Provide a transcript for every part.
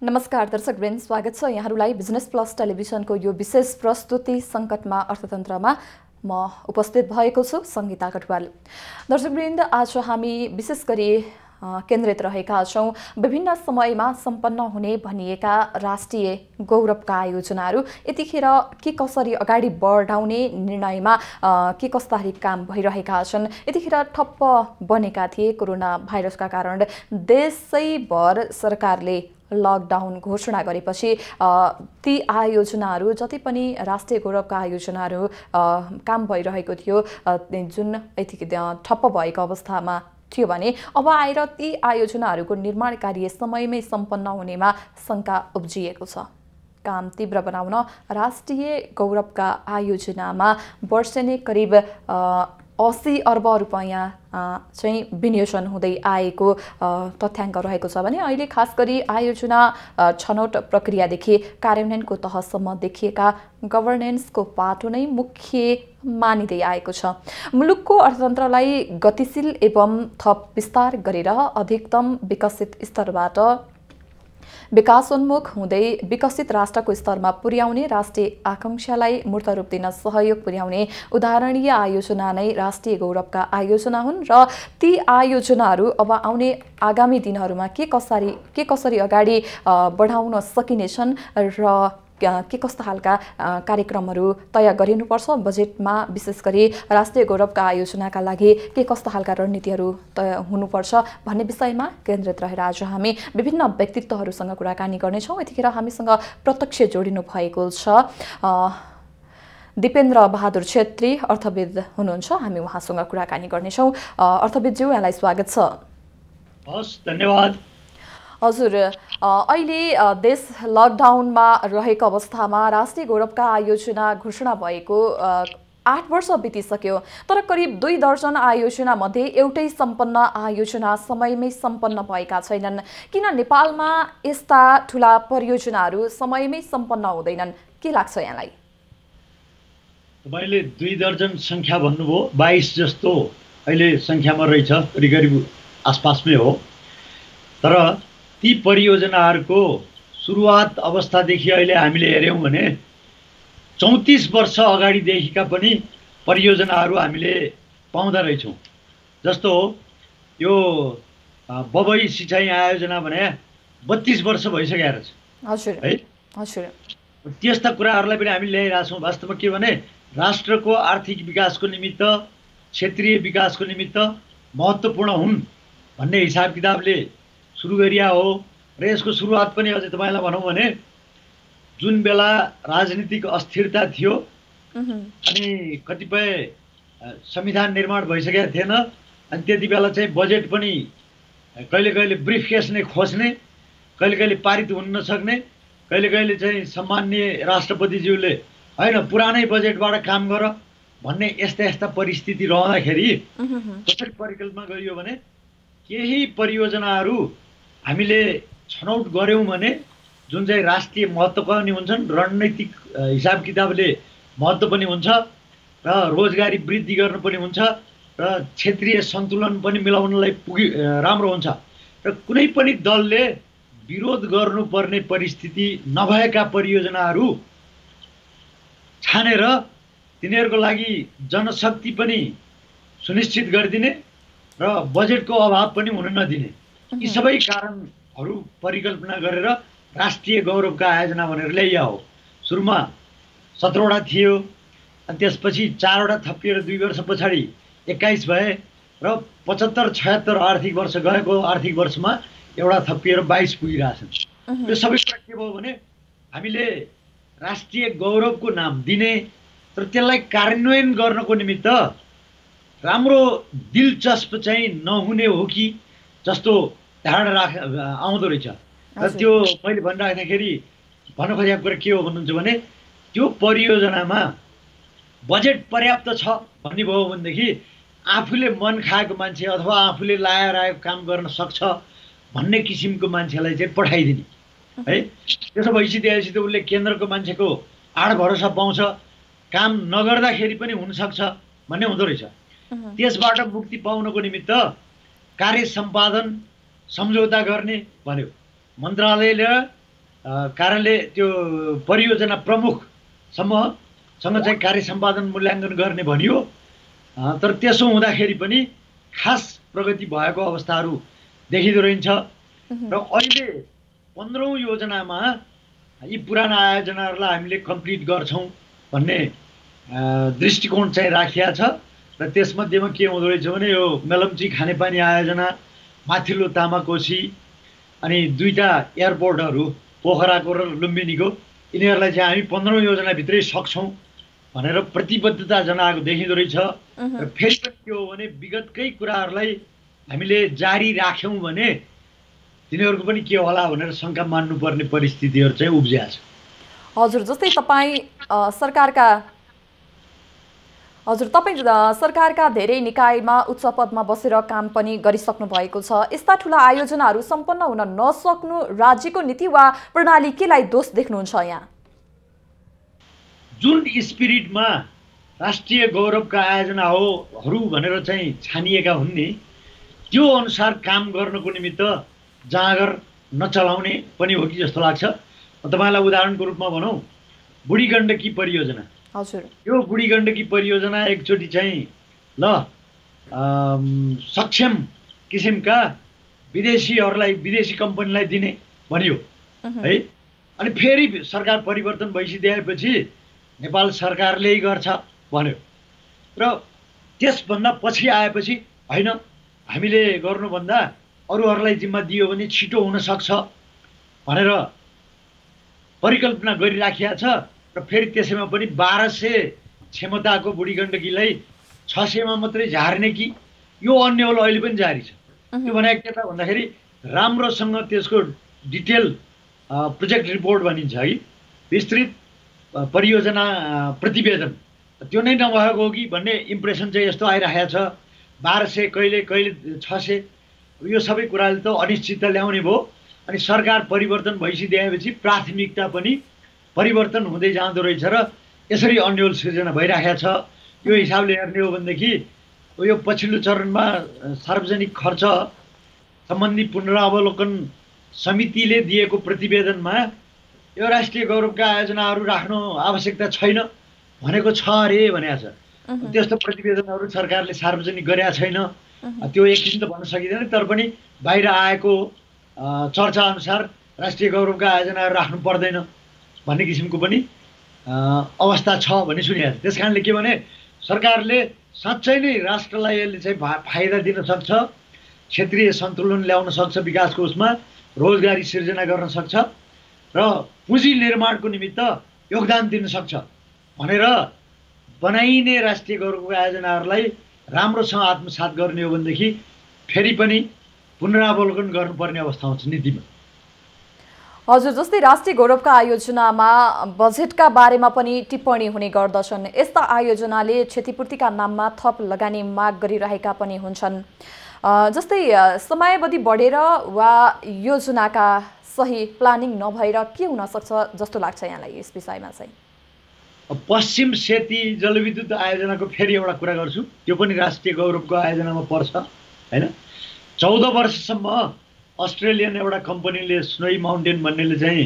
नमस्कार दर्शकवृन्द, स्वागत छ यहाँहरूलाई बिजनेस प्लस टेलिभिजनको यो विशेष प्रस्तुति संकटमा अर्थतन्त्रमा। म उपस्थित भएको छु संगीता कटवाल। दर्शकवृन्द, आज हामी विशेष गरी केन्द्रित रहेका छौं विभिन्न समयमा सम्पन्न हुने भनिएका राष्ट्रिय गौरवका आयोजनाहरू यतिखेर के कसरी अगाडि बढाउने निर्णयमा के कस्ता काम भइरहेका छन्। यतिखेर ठप्प बनेका थिए कोरोना भाइरसका कारण देशैभर सरकारले लकडाउन घोषणा गरेपछि ती आयोजनाहरू जति पनि राष्ट्रिय गौरवका आयोजनाहरू काम भइरहेको थियो जुन यतिखेर ठप्प भएको अवस्थामा थियो भने अब आएर ती आयोजनाहरूको निर्माण कार्य समयमै सम्पन्न हुनेमा शंका उब्जिएको छ। काम तीव्र बनाउन राष्ट्रिय गौरवका आयोजनामा वर्षेनी करिब 80 अर्ब रुपैयाँ चाहिँ विनियोजन हुँदै आएको तथ्याङ्क रहेको छ भने अहिले खास गरी आयोजना छनौट प्रक्रियादेखि कार्यान्वयनको तहसम्म देखिएका गभर्नेन्सको पाटो नै मुख्य मानिँदै आएको छ। मुलुकको अर्थतन्त्रलाई गतिशील एवं थप विस्तार गरेर अधिकतम विकसित स्तरबाट विकासोन्मुख हुँदै विकसित राष्ट्रको स्तरमा पुर्याउने राष्ट्रिय आकांक्षालाई मूर्त रूप दिन सहयोग पुर्याउने उदाहरणीय आयोजना नै राष्ट्रिय गौरवका आयोजना हुन् र ती आयोजनाहरू अब आउने आगामी दिनहरूमा के कसरी अगाडि बढाउन सकिनेछन् र के कस्ता खालका कार्यक्रमहरू तय गरिनुपर्छ, बजेटमा विशेष गरी राष्ट्रिय गौरवका आयोजनाका लागि के कस्ता खालका रणनीतिहरू तय हुनुपर्छ भन्ने विषयमा केन्द्रित रहेर आज हामी विभिन्न व्यक्तित्वहरूसँग कुराकानी गर्नेछौँ। यतिखेर हामीसँग प्रत्यक्ष जोडिनु भएको छ दिपेन्द्र बहादुर छेत्री, अर्थविद हुनुहुन्छ। हामी उहाँसँग कुराकानी गर्नेछौँ। अर्थविदज्यू, यहाँलाई स्वागत छ। हस्, धन्यवाद। हजुर, अहिले देश लकडाउनमा रहेको अवस्थामा राष्ट्रिय गौरवका आयोजना घोषणा भएको 8 वर्ष बितिसक्यो, तर करिब 2 दर्जन आयोजना मध्ये एउटै सम्पन्न आयोजना समयमै सम्पन्न भएका छैनन्। किन नेपालमा यस्ता ठूला परियोजनाहरू समयमै सम्पन्न हुँदैनन्, के लाग्छ यहाँलाई? तपाईले 2 दर्जन संख्या भन्नुभयो, 22 जस्तो अहिले संख्यामा रहेछ, करिब आसपासमै हो। तर ती परियोजनाहरूको सुरुवात अवस्थादेखि अहिले हामीले हेर्यौं भने 34 वर्ष अगाडिदेखिका पनि परियोजनाहरू हामीले पाउँदा रहेछौँ। जस्तो यो बबई सिँचाइ आयोजना भने 32 वर्ष भइसकेको रहेछ। हजुर है, हजुर। त्यस्ता कुराहरूलाई पनि हामीले ल्याइरहेका छौँ। वास्तवमा के भने राष्ट्रको आर्थिक विकासको निमित्त, क्षेत्रीय विकासको निमित्त महत्त्वपूर्ण हुन् भन्ने हिसाब किताबले सुरु गरिया हो। र यसको सुरुवात पनि अझै तपाईँलाई भनौँ भने जुन बेला राजनीतिक अस्थिरता थियो अनि कतिपय संविधान निर्माण भइसकेको थिएन, अनि त्यति बेला चाहिँ बजेट पनि कहिले कहिले ब्रिफकेस नै खोज्ने, कहिले कहिले पारित हुन नसक्ने, कहिले कहिले चाहिँ सम्माननीय राष्ट्रपतिज्यूले होइन पुरानै बजेटबाट काम गर भन्ने यस्ता परिस्थिति रहँदाखेरि कसरी परिकल्पना गरियो भने केही परियोजनाहरू हामीले छनौट गऱ्यौँ भने जुन चाहिँ राष्ट्रिय महत्त्व पनि हुन्छन्, रणनीतिक हिसाब किताबले महत्त्व पनि हुन्छ र रोजगारी वृद्धि गर्न पनि हुन्छ र क्षेत्रीय सन्तुलन पनि मिलाउनलाई राम्रो हुन्छ र कुनै पनि दलले विरोध गर्नुपर्ने परिस्थिति नभएका परियोजनाहरू छानेर तिनीहरूको लागि जनशक्ति पनि सुनिश्चित गरिदिने र बजेटको अभाव पनि हुन नदिने, यी सबै कारणहरू परिकल्पना गरेर राष्ट्रिय गौरवका आयोजना भनेर ल्याइया हो। सुरुमा 17वटा थियो, अनि त्यसपछि 4वटा थपिएर 2 वर्ष पछाडि 21 भए र 75-76 आर्थिक वर्ष गएको आर्थिक वर्षमा एउटा थपिएर 22 पुगिरहेछन्। यो सबै कुरा के भयो भने हामीले राष्ट्रिय गौरवको नाम दिने तर त्यसलाई कार्यान्वयन गर्नको निमित्त राम्रो दिलचस्प चाहिँ नहुने हो कि जस्तो धारणा आउँदो रहेछ। र त्यो मैले भनिराख्दाखेरि भन्न खोजेको कुरा के हो भन्नुहुन्छ भने त्यो परियोजनामा बजेट पर्याप्त छ भन्ने भयो भनेदेखि आफूले मन खाएको मान्छे अथवा आफूले लाएर आएको काम गर्न सक्छ भन्ने किसिमको मान्छेलाई चाहिँ पठाइदिने है। त्यसो भइसकेपछि त उसले केन्द्रको मान्छेको आड भरोसा पाउँछ, काम नगर्दाखेरि पनि हुनसक्छ भन्ने हुँदो रहेछ। त्यसबाट मुक्ति पाउनको निमित्त कार्य सम्पादन सम्झौता गर्ने भन्यो। मन्त्रालयले कारणले त्यो परियोजना प्रमुखसँग चाहिँ कार्य सम्पादन मूल्याङ्कन गर्ने भनियो। तर त्यसो हुँदाखेरि पनि खास प्रगति भएको अवस्थाहरू देखिँदो रहन्छ र अहिले 15औं योजनामा यी पुराना आयोजनाहरूलाई हामीले कम्प्लिट गर्छौँ भन्ने दृष्टिकोण चाहिँ राखिया छ र त्यसमध्येमा के हुँदो रहेछ भने यो मेलम्ची खानेपानी आयोजना, माथिल्लो तामाकोशी अनि 2टा एयरपोर्टहरू पोखराको र लुम्बिनीको, यिनीहरूलाई चाहिँ हामी 15औं योजनाभित्रै सक्छौँ भनेर प्रतिबद्धता जनाएको देखिँदो रहेछ। र फेरि पनि के हो भने विगतकै कुराहरूलाई हामीले जारी राख्यौँ भने तिनीहरूको पनि के होला भनेर शङ्का मान्नुपर्ने परिस्थितिहरू चाहिँ उब्जिएको छ। हजुर, जस्तै तपाईँ सरकारका धेरै निकायमा उच्च पदमा बसेर काम पनि गरिसक्नु भएको छ। यस्ता ठुला आयोजनाहरू सम्पन्न हुन नसक्नु राज्यको नीति वा प्रणाली केलाई दोष देख्नुहुन्छ यहाँ? जुन स्पिरिटमा राष्ट्रिय गौरवका आयोजनाहरू भनेर चाहिँ छानिएका हुन् नि, त्यो अनुसार काम गर्नको निमित्त जाँगर नचलाउने पनि हो कि जस्तो लाग्छ। तपाईँलाई उदाहरणको रूपमा भनौँ, बुढी गण्डकी परियोजना। हजुर, यो बुढी गण्डकी परियोजना एकचोटि चाहिँ सक्षम किसिमका विदेशी कम्पनीलाई दिने भनियो है। अनि फेरि सरकार परिवर्तन भइसकेपछि नेपाल सरकारले गर्छ भन्यो र त्यसभन्दा पछि आएपछि होइन, हामीले गर्नुभन्दा अरूहरूलाई जिम्मा दियो भने छिटो हुन सक्छ भनेर परिकल्पना गरिराखिया छ र फेरि त्यसैमा पनि 1200 क्षमताको बुढी गण्डकीलाई 600मा मात्रै झार्ने कि यो अन्यल अहिले पनि जारी छ। त्यो भनेको के त भन्दाखेरि राम्रोसँग त्यसको डिटेल प्रोजेक्ट रिपोर्ट भनिन्छ है, विस्तृत परियोजना प्रतिवेदन, त्यो नै नभएको हो कि भन्ने इम्प्रेसन चाहिँ यस्तो आइरहेको छ। 1200 कहिले 600, यो सबै कुराले त अनिश्चितता ल्याउने भयो। अनि सरकार परिवर्तन भइसकेपछि प्राथमिकता पनि परिवर्तन हुँदै जाँदो रहेछ र यसरी अन्यल सिर्जना भइरहेको छ। यो हिसाबले हेर्ने हो भनेदेखि यो पछिल्लो चरणमा सार्वजनिक खर्च सम्बन्धी पुनरावलोकन समितिले दिएको प्रतिवेदनमा यो राष्ट्रिय गौरवका आयोजनाहरू राख्नु आवश्यकता छैन भनेको छ अरे भनेको छ। त्यस्तो प्रतिवेदनहरू सरकारले सार्वजनिक गरेका छैन। त्यो एक किसिम त भन्न सकिँदैन, तर पनि बाहिर आएको चर्चा अनुसार राष्ट्रिय गौरवका आयोजनाहरू राख्नु पर्दैन भन्ने किसिमको पनि अवस्था छ भन्ने सुनिएको छ। त्यस कारणले के भने सरकारले साँच्चै नै राष्ट्रलाई यसले चाहिँ फाइदा दिन सक्छ, क्षेत्रीय सन्तुलन ल्याउन सक्छ, विकासको उसमा रोजगारी सिर्जना गर्न सक्छ र पुँजी निर्माणको निमित्त योगदान दिन सक्छ भनेर बनाइने राष्ट्रिय गौरवको आयोजनाहरूलाई राम्रोसँग आत्मसात गर्ने हो भनेदेखि फेरि पनि पुनरावलोकन गर्नुपर्ने अवस्था आउँछ नीतिमा। हजुर, जस्तै राष्ट्रिय गौरवका आयोजनामा बजेटका बारेमा पनि टिप्पणी हुने गर्दछन्। यस्ता आयोजनाले क्षतिपूर्तिका नाममा थप लगानी माग गरिरहेका पनि हुन्छन्। जस्तै समयावधि बढेर वा योजनाका सही प्लानिङ नभएर के हुन सक्छ जस्तो लाग्छ यहाँलाई यस विषयमा चाहिँ? पश्चिम सेती जलविद्युत आयोजनाको फेरि एउटा कुरा गर्छु, त्यो पनि राष्ट्रिय गौरवको आयोजनामा पर्छ हैन। 14 वर्षसम्म अस्ट्रेलियन एउटा कम्पनीले स्नोई माउन्टेन भन्नेले चाहिँ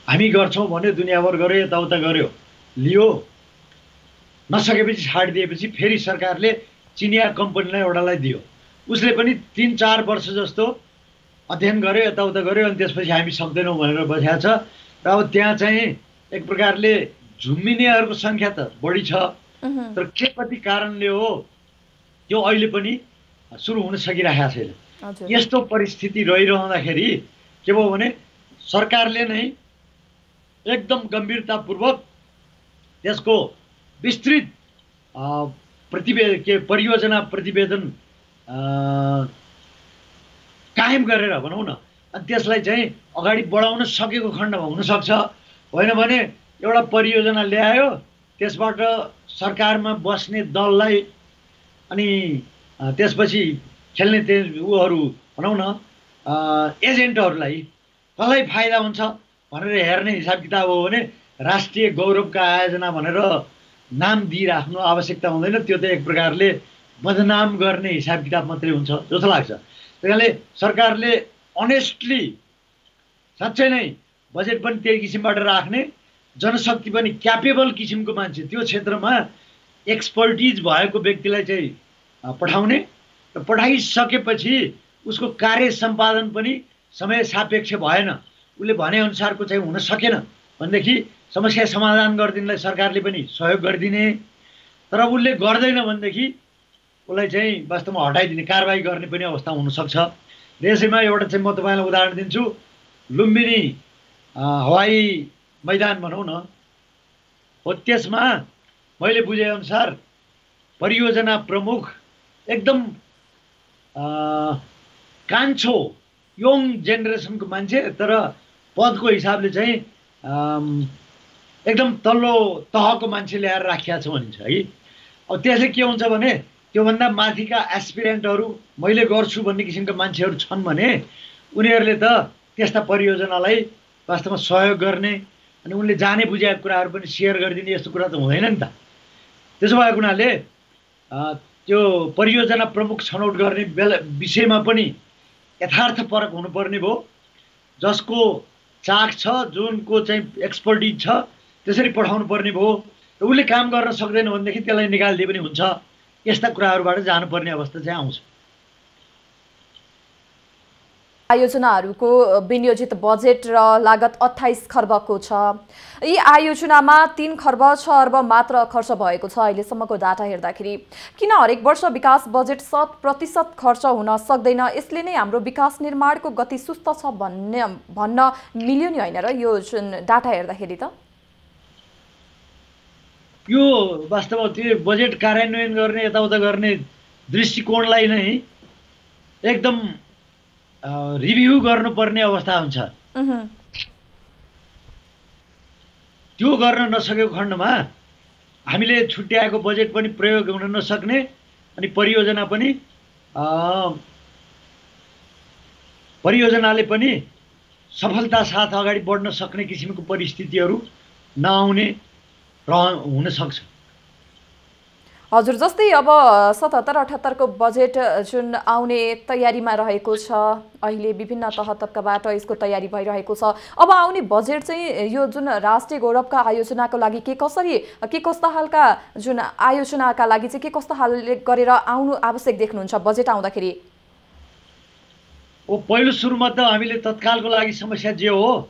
हामी गर्छौँ भन्यो, दुनियाँभर गऱ्यो, यताउता गऱ्यो, लियो, नसकेपछि छाडिदिएपछि फेरि सरकारले चिनिया कम्पनीलाई एउटालाई दियो। उसले पनि 3-4 वर्ष जस्तो अध्ययन गर्यो, यताउता गर्यो, अनि त्यसपछि हामी सक्दैनौँ भनेर बसेको छ। र अब त्यहाँ चाहिँ एक प्रकारले झुम्मिनेहरूको सङ्ख्या त बढी छ, तर के कति कारणले हो त्यो अहिले पनि सुरु हुन सकिरहेको छैन। यस्तो परिस्थिति रहिरहँदाखेरि के भयो भने सरकारले नै एकदम गम्भीरतापूर्वक त्यसको विस्तृत परियोजना प्रतिवेदन कायम गरेर भनौँ न, अनि त्यसलाई चाहिँ अगाडि बढाउन सकेको खण्डमा हुनसक्छ। होइन भने एउटा परियोजना ल्यायो, त्यसबाट सरकारमा बस्ने दललाई अनि त्यसपछि खेल्ने उहरू भनौँ न एजेन्टहरूलाई कसलाई फाइदा हुन्छ भनेर हेर्ने हिसाब किताब हो भने राष्ट्रिय गौरवका आयोजना भनेर नाम दिइराख्नु आवश्यकता हुँदैन। त्यो त एक प्रकारले बदनाम गर्ने हिसाब किताब मात्रै हुन्छ जस्तो लाग्छ। त्यस कारणले सरकारले अनेस्टली साँच्चै नै बजेट पनि त्यही किसिमबाट राख्ने, जनशक्ति पनि क्यापेबल किसिमको मान्छे त्यो क्षेत्रमा एक्सपर्टिज भएको व्यक्तिलाई चाहिँ पठाउने र पठाइसकेपछि उसको कार्य सम्पादन पनि समय सापेक्ष भएन, उसले भनेअनुसारको चाहिँ हुन सकेन भनेदेखि समस्या समाधान गरिदिनलाई सरकारले पनि सहयोग गरिदिने, तर उसले गर्दैन भनेदेखि उसलाई चाहिँ वास्तवमा हटाइदिने, कारबाही गर्ने पनि अवस्था हुनसक्छ। र यसैमा एउटा चाहिँ म तपाईँलाई उदाहरण दिन्छु। लुम्बिनी हवाई मैदान भनौँ न, हो त्यसमा मैले बुझेअनुसार परियोजना प्रमुख एकदम कान्छो यङ जेनेरेसनको मान्छे, तर पदको हिसाबले चाहिँ एकदम तल्लो तहको मान्छे ल्याएर राखिया छ भनिन्छ है। अब त्यसले के हुन्छ भने त्योभन्दा माथिका एस्पिरेन्टहरू मैले गर्छु भन्ने किसिमका मान्छेहरू छन् भने उनीहरूले त त्यस्ता परियोजनालाई वास्तवमा सहयोग गर्ने अनि उनले जाने बुझेका कुराहरू पनि सेयर गरिदिने यस्तो कुरा त हुँदैन नि त। त्यसो भएको हुनाले त्यो परियोजना प्रमुख छनौट गर्ने विषयमा पनि यथार्थपरक हुनुपर्ने भयो। जसको चाख छ, जुनको चाहिँ एक्सपर्टिज छ त्यसरी पठाउनु पर्ने भयो। र उसले काम गर्न सक्दैन भनेदेखि त्यसलाई निकालिदिए पनि हुन्छ। यस्ता कुराहरूबाट जानुपर्ने अवस्था चाहिँ आउँछ। आयोजनाहरूको विनियोजित बजेट र लागत 28 खर्बको छ। यी आयोजनामा 3 खर्ब 6 अर्ब मात्र खर्च भएको छ अहिलेसम्मको डाटा हेर्दाखेरि। किन हरेक वर्ष विकास बजेट 100% खर्च हुन सक्दैन? यसले नै हाम्रो विकास निर्माणको गति सुस्त छ भन्न मिल्यो नि होइन र यो जुन डाटा हेर्दाखेरि त? यो वास्तवमा त्यो बजेट कार्यान्वयन गर्ने यताउता गर्ने दृष्टिकोणलाई नै एकदम रिभ्यू गर्नुपर्ने अवस्था हुन्छ। त्यो गर्न नसकेको खण्डमा हामीले छुट्याएको बजेट पनि प्रयोग हुन नसक्ने अनि परियोजनाले पनि सफलता साथ अगाडि बढ्न सक्ने किसिमको परिस्थितिहरू नआउने हुन सक्छ। हजुर, जस्तै अब 77-78 को बजेट जुन आउने तयारीमा रहेको छ, अहिले विभिन्न तह तब्काबाट यसको तयारी भइरहेको छ। अब आउने बजेट चाहिँ यो जुन राष्ट्रिय गौरवका आयोजनाको लागि के कस्ता खालका जुन आयोजनाका लागि चाहिँ के कस्ता हालले गरेर आउनु आवश्यक देख्नुहुन्छ बजेट आउँदाखेरि? पहिलो सुरुमा त हामीले तत्कालको लागि समस्या जे हो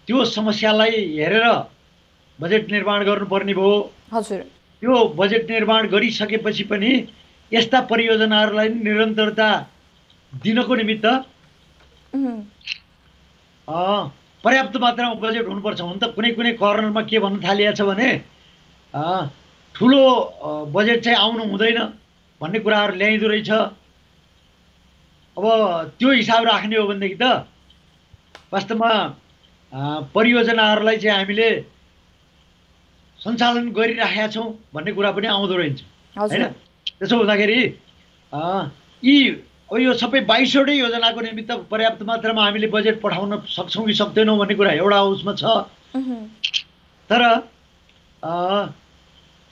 त्यो समस्यालाई हेरेर बजेट निर्माण गर्नुपर्ने भयो। हजुर, यो बजेट निर्माण गरिसकेपछि पनि यस्ता परियोजनाहरूलाई निरन्तरता दिनको निमित्त पर्याप्त मात्रामा बजेट हुनुपर्छ। हुन त कुनै कुनै कर्नरमा के भन्न थालिएको छ भने ठुलो बजेट चाहिँ आउनु हुँदैन भन्ने कुराहरू ल्याइँदो रहेछ। अब त्यो हिसाब राख्ने हो भनेदेखि त वास्तवमा परियोजनाहरूलाई चाहिँ हामीले सञ्चालन गरिराखेका छौँ भन्ने कुरा पनि आउँदो रहेछ होइन। त्यसो हुँदाखेरि यो सबै 22वटै योजनाको निमित्त पर्याप्त मात्रामा हामीले बजेट पठाउन सक्छौँ कि सक्दैनौँ भन्ने कुरा एउटा उसमा छ। तर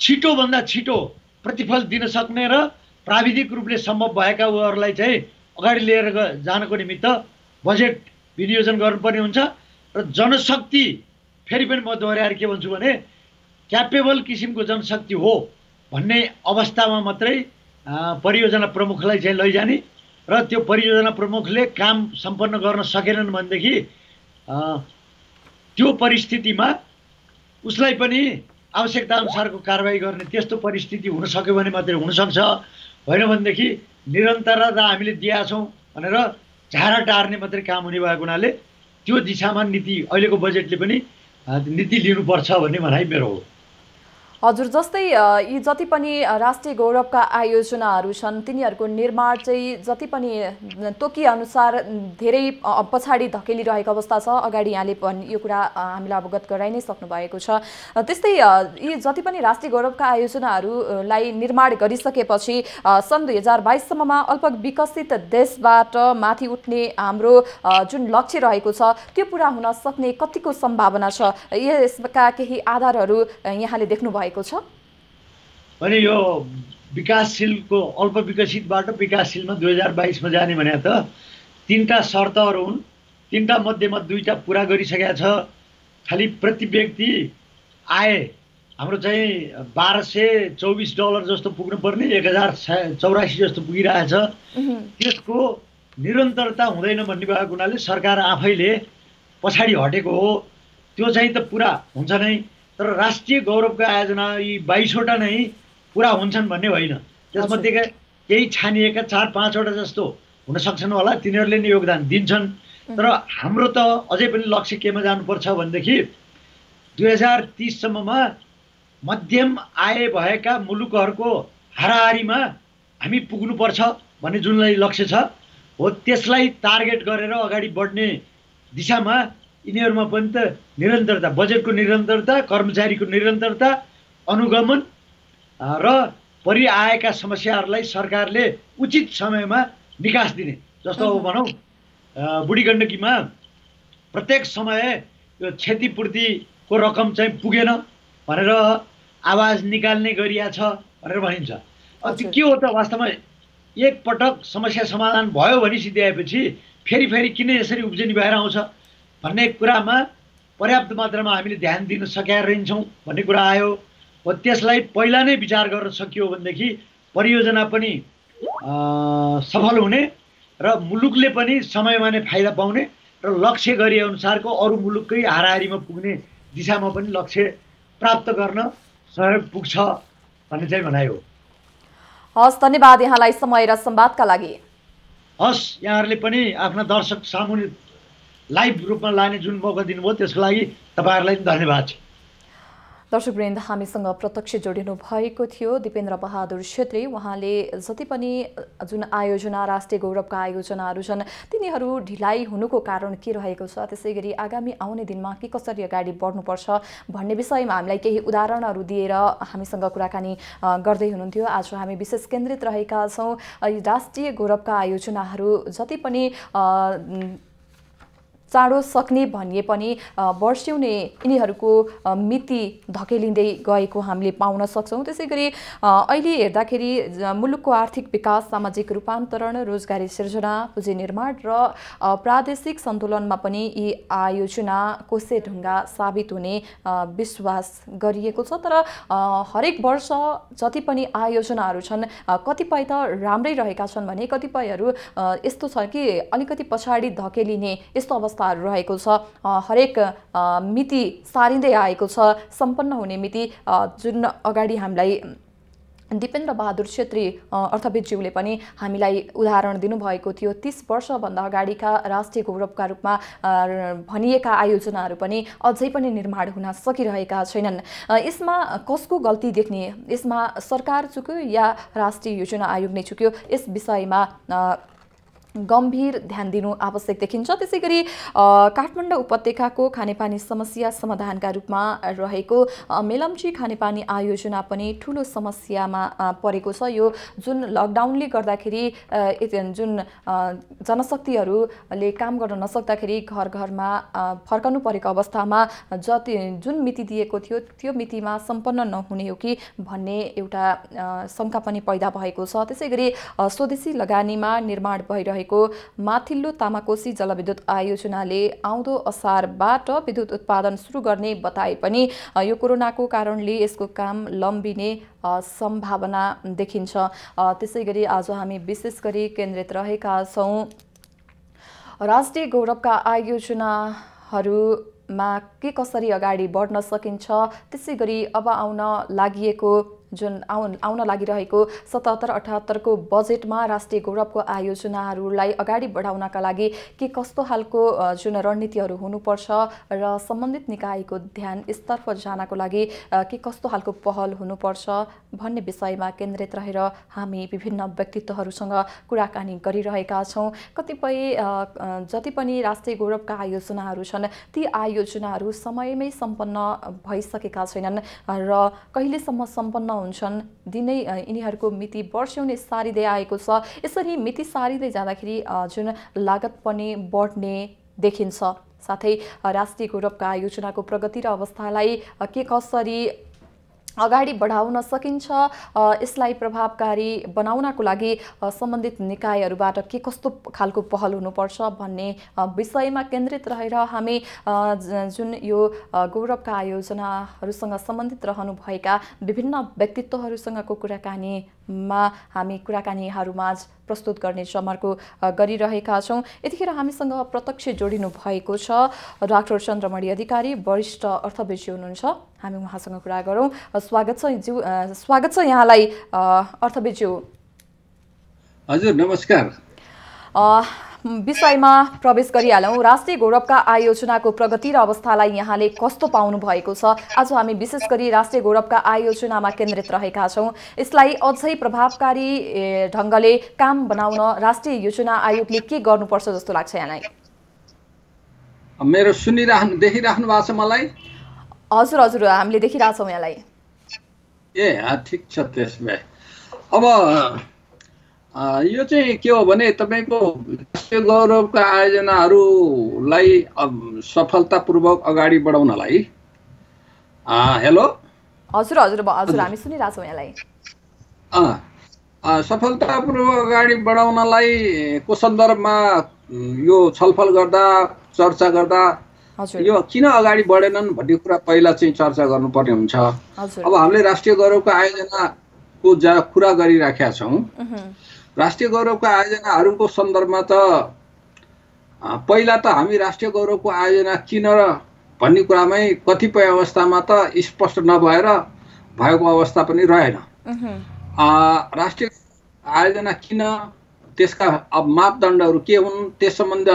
छिटोभन्दा छिटो प्रतिफल दिन सक्ने र प्राविधिक रूपले सम्भव भएका उहाँहरूलाई चाहिँ अगाडि लिएर जानको निमित्त बजेट विनियोजन गर्नुपर्ने हुन्छ। र जनशक्ति फेरि पनि म दोहोऱ्याएर के भन्छु भने क्यापेबल किसिमको जनशक्ति हो भन्ने अवस्थामा मात्रै परियोजना प्रमुखलाई चाहिँ लैजाने र त्यो परियोजना प्रमुखले काम सम्पन्न गर्न सकेनन् भनेदेखि त्यो परिस्थितिमा उसलाई पनि आवश्यकता अनुसारको कारबाही गर्ने त्यस्तो परिस्थिति हुन सक्यो भने मात्रै हुनसक्छ। होइन भनेदेखि निरन्तरता हामीले दिएका छौँ भनेर झारा टार्ने मात्रै काम हुने भएको हुनाले त्यो दिशामा नीति अहिलेको बजेटले पनि नीति लिनुपर्छ भन्ने भनाइ मेरो हो। हजुर, जस्तै यी जति पनि राष्ट्रिय गौरवका आयोजनाहरू छन् तिनीहरूको निर्माण चाहिँ जति पनि तोकी अनुसार धेरै पछाडि धकेलिरहेको अवस्था छ। अगाडि यहाँले यो कुरा हामीलाई अवगत गराइ नै सक्नु भएको छ। त्यस्तै यी जति पनि राष्ट्रिय गौरवका आयोजनाहरूलाई निर्माण गरिसकेपछि सन् 2022 सम्ममा अल्प विकसित देशबाट माथि उठ्ने हाम्रो जुन लक्ष्य रहेको छ त्यो पुरा हुन सक्ने कतिको सम्भावना छ? यसका केही आधारहरू यहाँले देख्नु भएको छ? अनि यो विकासशीलको अल्प विकसितबाट विकासशीलमा 2022 मा जाने भने त 3टा शर्तहरू हुन्। 3टा मध्येमा 2टा पुरा गरिसकेका छ। खालि प्रति व्यक्ति आय हाम्रो चाहिँ $1224 जस्तो पुग्नुपर्ने $1084 जस्तो पुगिरहेछ। त्यसको निरन्तरता हुँदैन भन्ने भएको हुनाले सरकार आफैले पछाडि हटेको हो। त्यो चाहिँ त पुरा हुन्छ नै, तर राष्ट्रिय गौरवका आयोजना यी 22वटा नै पुरा हुन्छन् भन्ने होइन। त्यसमध्येका केही छानिएका 4-5वटा जस्तो हुन सक्छन् होला, तिनीहरूले नै योगदान दिन्छन्। तर हाम्रो त अझै पनि लक्ष्य केमा जानुपर्छ भनेदेखि 2030 सम्ममा मध्यम आय भएका मुलुकहरूको हाराहारीमा हामी पुग्नुपर्छ भन्ने जुनलाई लक्ष्य छ हो, त्यसलाई टार्गेट गरेर अगाडि बढ्ने दिशामा यिनीहरूमा पनि त निरन्तरता, बजेटको निरन्तरता, कर्मचारीको निरन्तरता, अनुगमन र परिआएका समस्याहरूलाई सरकारले उचित समयमा निकास दिने। जस्तो अब भनौँ बुढी गण्डकीमा प्रत्येक समय यो क्षतिपूर्तिको रकम चाहिँ पुगेन भनेर आवाज निकाल्ने गरिया छ भनेर भनिन्छ। त्यो के हो त वास्तवमा? एकपटक समस्या समाधान भयो भने सिद्ध्याएपछि फेरि किन यसरी उब्जनी भएर आउँछ भन्ने कुरामा पर्याप्त मात्रामा हामीले ध्यान दिन सकेका रहन्छौँ भन्ने कुरा आयो। हो त्यसलाई पहिला नै विचार गर्न सकियो भनेदेखि परियोजना पनि सफल हुने र मुलुकले पनि समयमा नै फाइदा पाउने र लक्ष्य गरे अनुसारको अरू मुलुककै हाराहारीमा पुग्ने दिशामा पनि लक्ष्य प्राप्त गर्न सहयोग पुग्छ भन्ने चाहिँ भनाइ हो। हस्, धन्यवाद यहाँलाई समय र संवादका लागि। हस्, यहाँहरूले पनि आफ्ना दर्शक सामुन्ने लाइभ रूपमा लाने जुन मौका दिनुभयो त्यसको लागि तपाईँहरूलाई पनि धन्यवाद छ। दर्शकवृन्द, हामीसँग प्रत्यक्ष जोडिनु भएको थियो दिपेन्द्र बहादुर छेत्री। उहाँले जति पनि जुन आयोजना, राष्ट्रिय गौरवका आयोजनाहरू छन् तिनीहरू ढिलाइ हुनुको कारण के रहेको छ, त्यसै गरी आगामी आउने दिनमा के कसरी अगाडि बढ्नुपर्छ भन्ने विषयमा हामीलाई केही उदाहरणहरू दिएर हामीसँग कुराकानी गर्दै हुनुहुन्थ्यो। आज हामी विशेष केन्द्रित रहेका छौँ राष्ट्रिय गौरवका आयोजनाहरू जति पनि चाँडो सक्ने भनिए पनि वर्ष्यौने यिनीहरूको मिति धकेलिँदै गएको हामीले पाउन सक्छौँ। त्यसै गरी अहिले हेर्दाखेरि मुलुकको आर्थिक विकास, सामाजिक रूपान्तरण, रोजगारी सिर्जना, पुँजी निर्माण र प्रादेशिक सन्तुलनमा पनि यी आयोजना कोसे ढुङ्गा साबित हुने विश्वास गरिएको छ। तर हरेक वर्ष जति पनि आयोजनाहरू छन् कतिपय त राम्रै रहेका छन् भने कतिपयहरू यस्तो छ कि अलिकति पछाडि धकेलिने यस्तो अवस्था रहेको छ। हरेक मिति सारिँदै आएको छ, सम्पन्न हुने मिति जुन अगाडि हामीलाई दिपेन्द्र बहादुर छेत्री अर्थविदज्यूले पनि हामीलाई उदाहरण दिनुभएको थियो। 30 वर्षभन्दा अगाडिका राष्ट्रिय गौरवका रूपमा भनिएका आयोजनाहरू पनि अझै पनि निर्माण हुन सकिरहेका छैनन्। यसमा कसको गल्ती देख्ने? यसमा सरकार चुक्यो या राष्ट्रिय योजना आयोग नै चुक्यो? यस विषयमा गम्भीर ध्यान दिनु आवश्यक देखिन्छ। त्यसै गरी काठमाडौँ उपत्यकाको खानेपानी समस्या समाधानका रूपमा रहेको मेलम्ची खानेपानी आयोजना पनि ठुलो समस्यामा परेको छ। यो जुन लकडाउनले गर्दाखेरि जुन जनशक्तिहरूले काम गर्न नसक्दाखेरि घर घरमा फर्कनु परेको अवस्थामा जुन मिति दिएको थियो त्यो मितिमा सम्पन्न नहुने हो कि भन्ने एउटा शङ्का पनि पैदा भएको छ। त्यसै गरी स्वदेशी लगानीमा निर्माण भइरहेको माथिल्लो तामाकोसी जलविद्युत आयोजनाले आउँदो असारबाट विद्युत उत्पादन सुरु गर्ने बताए पनि यो कोरोनाको कारणले यसको काम लम्बिने सम्भावना देखिन्छ। त्यसै गरी आज हामी विशेष गरी केन्द्रित रहेका छौँ राष्ट्रिय गौरवका आयोजनाहरूमा के कसरी अगाडि बढ्न सकिन्छ, त्यसै गरी अब आउन लागिरहेको 77-78 को बजेटमा राष्ट्रिय गौरवको आयोजनाहरूलाई अगाडि बढाउनका लागि के कस्तो खालको जुन रणनीतिहरू हुनुपर्छ र सम्बन्धित निकायको ध्यान यसतर्फ जानको लागि के कस्तो खालको पहल हुनुपर्छ भन्ने विषयमा केन्द्रित रहेर हामी विभिन्न व्यक्तित्वहरूसँग कुराकानी गरिरहेका छौँ। कतिपय जति पनि राष्ट्रिय गौरवका आयोजनाहरू छन् ती आयोजनाहरू समयमै सम्पन्न भइसकेका छैनन् र कहिलेसम्म सम्पन्न हुन्छन् दिनै यिनीहरूको मिति वर्षौं नै सारिँदै आएको छ। यसरी मिति सारिँदै जाँदाखेरि जुन लागत पनि बढ्ने देखिन्छ। साथै राष्ट्रिय गौरवका आयोजनाको प्रगति र अवस्थालाई के कसरी अगाडि बढाउन सकिन्छ, यसलाई प्रभावकारी बनाउनको लागि सम्बन्धित निकायहरूबाट के कस्तो खालको पहल हुनुपर्छ भन्ने विषयमा केन्द्रित रहेर हामी जुन यो गौरवका आयोजनाहरूसँग सम्बन्धित रहनुभएका विभिन्न व्यक्तित्वहरूसँगको कुराकानीमा हामी कुराकानीहरूमाझ प्रस्तुत गर्ने जमर्को गरिरहेका छौँ। यतिखेर हामीसँग प्रत्यक्ष जोडिनु भएको छ डाक्टर चन्द्रमणि अधिकारी, वरिष्ठ अर्थविज्ञ हुनुहुन्छ। हामी उहाँसँग कुरा गरौँ। स्वागत छ यहाँलाई अर्थविज्ञ। हजुर नमस्कार। विषयमा प्रवेश गरिहालौँ। राष्ट्रिय गौरवका आयोजनाको प्रगति र अवस्थालाई यहाँले कस्तो पाउनु भएको छ? आज हामी विशेष गरी राष्ट्रिय गौरवका आयोजनामा केन्द्रित रहेका छौँ। यसलाई अझै प्रभावकारी ढङ्गले काम बनाउन राष्ट्रिय योजना आयोगले के गर्नुपर्छ जस्तो लाग्छ यहाँलाई? मेरो देखिराख्नु भएको छ मलाई? हजुर हजुर, हामीले देखिरहेछौँ यहाँलाई। ठिक छ। त्यसमा अब यो चाहिँ के हो भने तपाईँको राष्ट्रिय गौरवका आयोजनाहरूलाई सफलतापूर्वक अगाडि बढाउनलाई हेलो हजुर हजुर हजुर, हामी सुनिरहेछौँ यहाँलाई। सफलतापूर्वक अगाडि बढाउनलाई को सन्दर्भमा यो छलफल गर्दा चर्चा गर्दा यो किन अगाडि बढेनन् भन्ने कुरा पहिला चाहिँ चर्चा गर्नुपर्ने हुन्छ। अब हामीले राष्ट्रिय गौरवका आयोजनाको कुरा गरिराखेका छौँ। राष्ट्रिय गौरवका आयोजनाहरूको सन्दर्भमा त पहिला त हामी राष्ट्रिय गौरवको आयोजना किन र भन्ने कुरामै कतिपय अवस्थामा त स्पष्ट नभएर भएको अवस्था पनि रहेन। राष्ट्रिय आयोजना किन, त्यसका अब मापदण्डहरू के हुन्, त्यस सम्बन्ध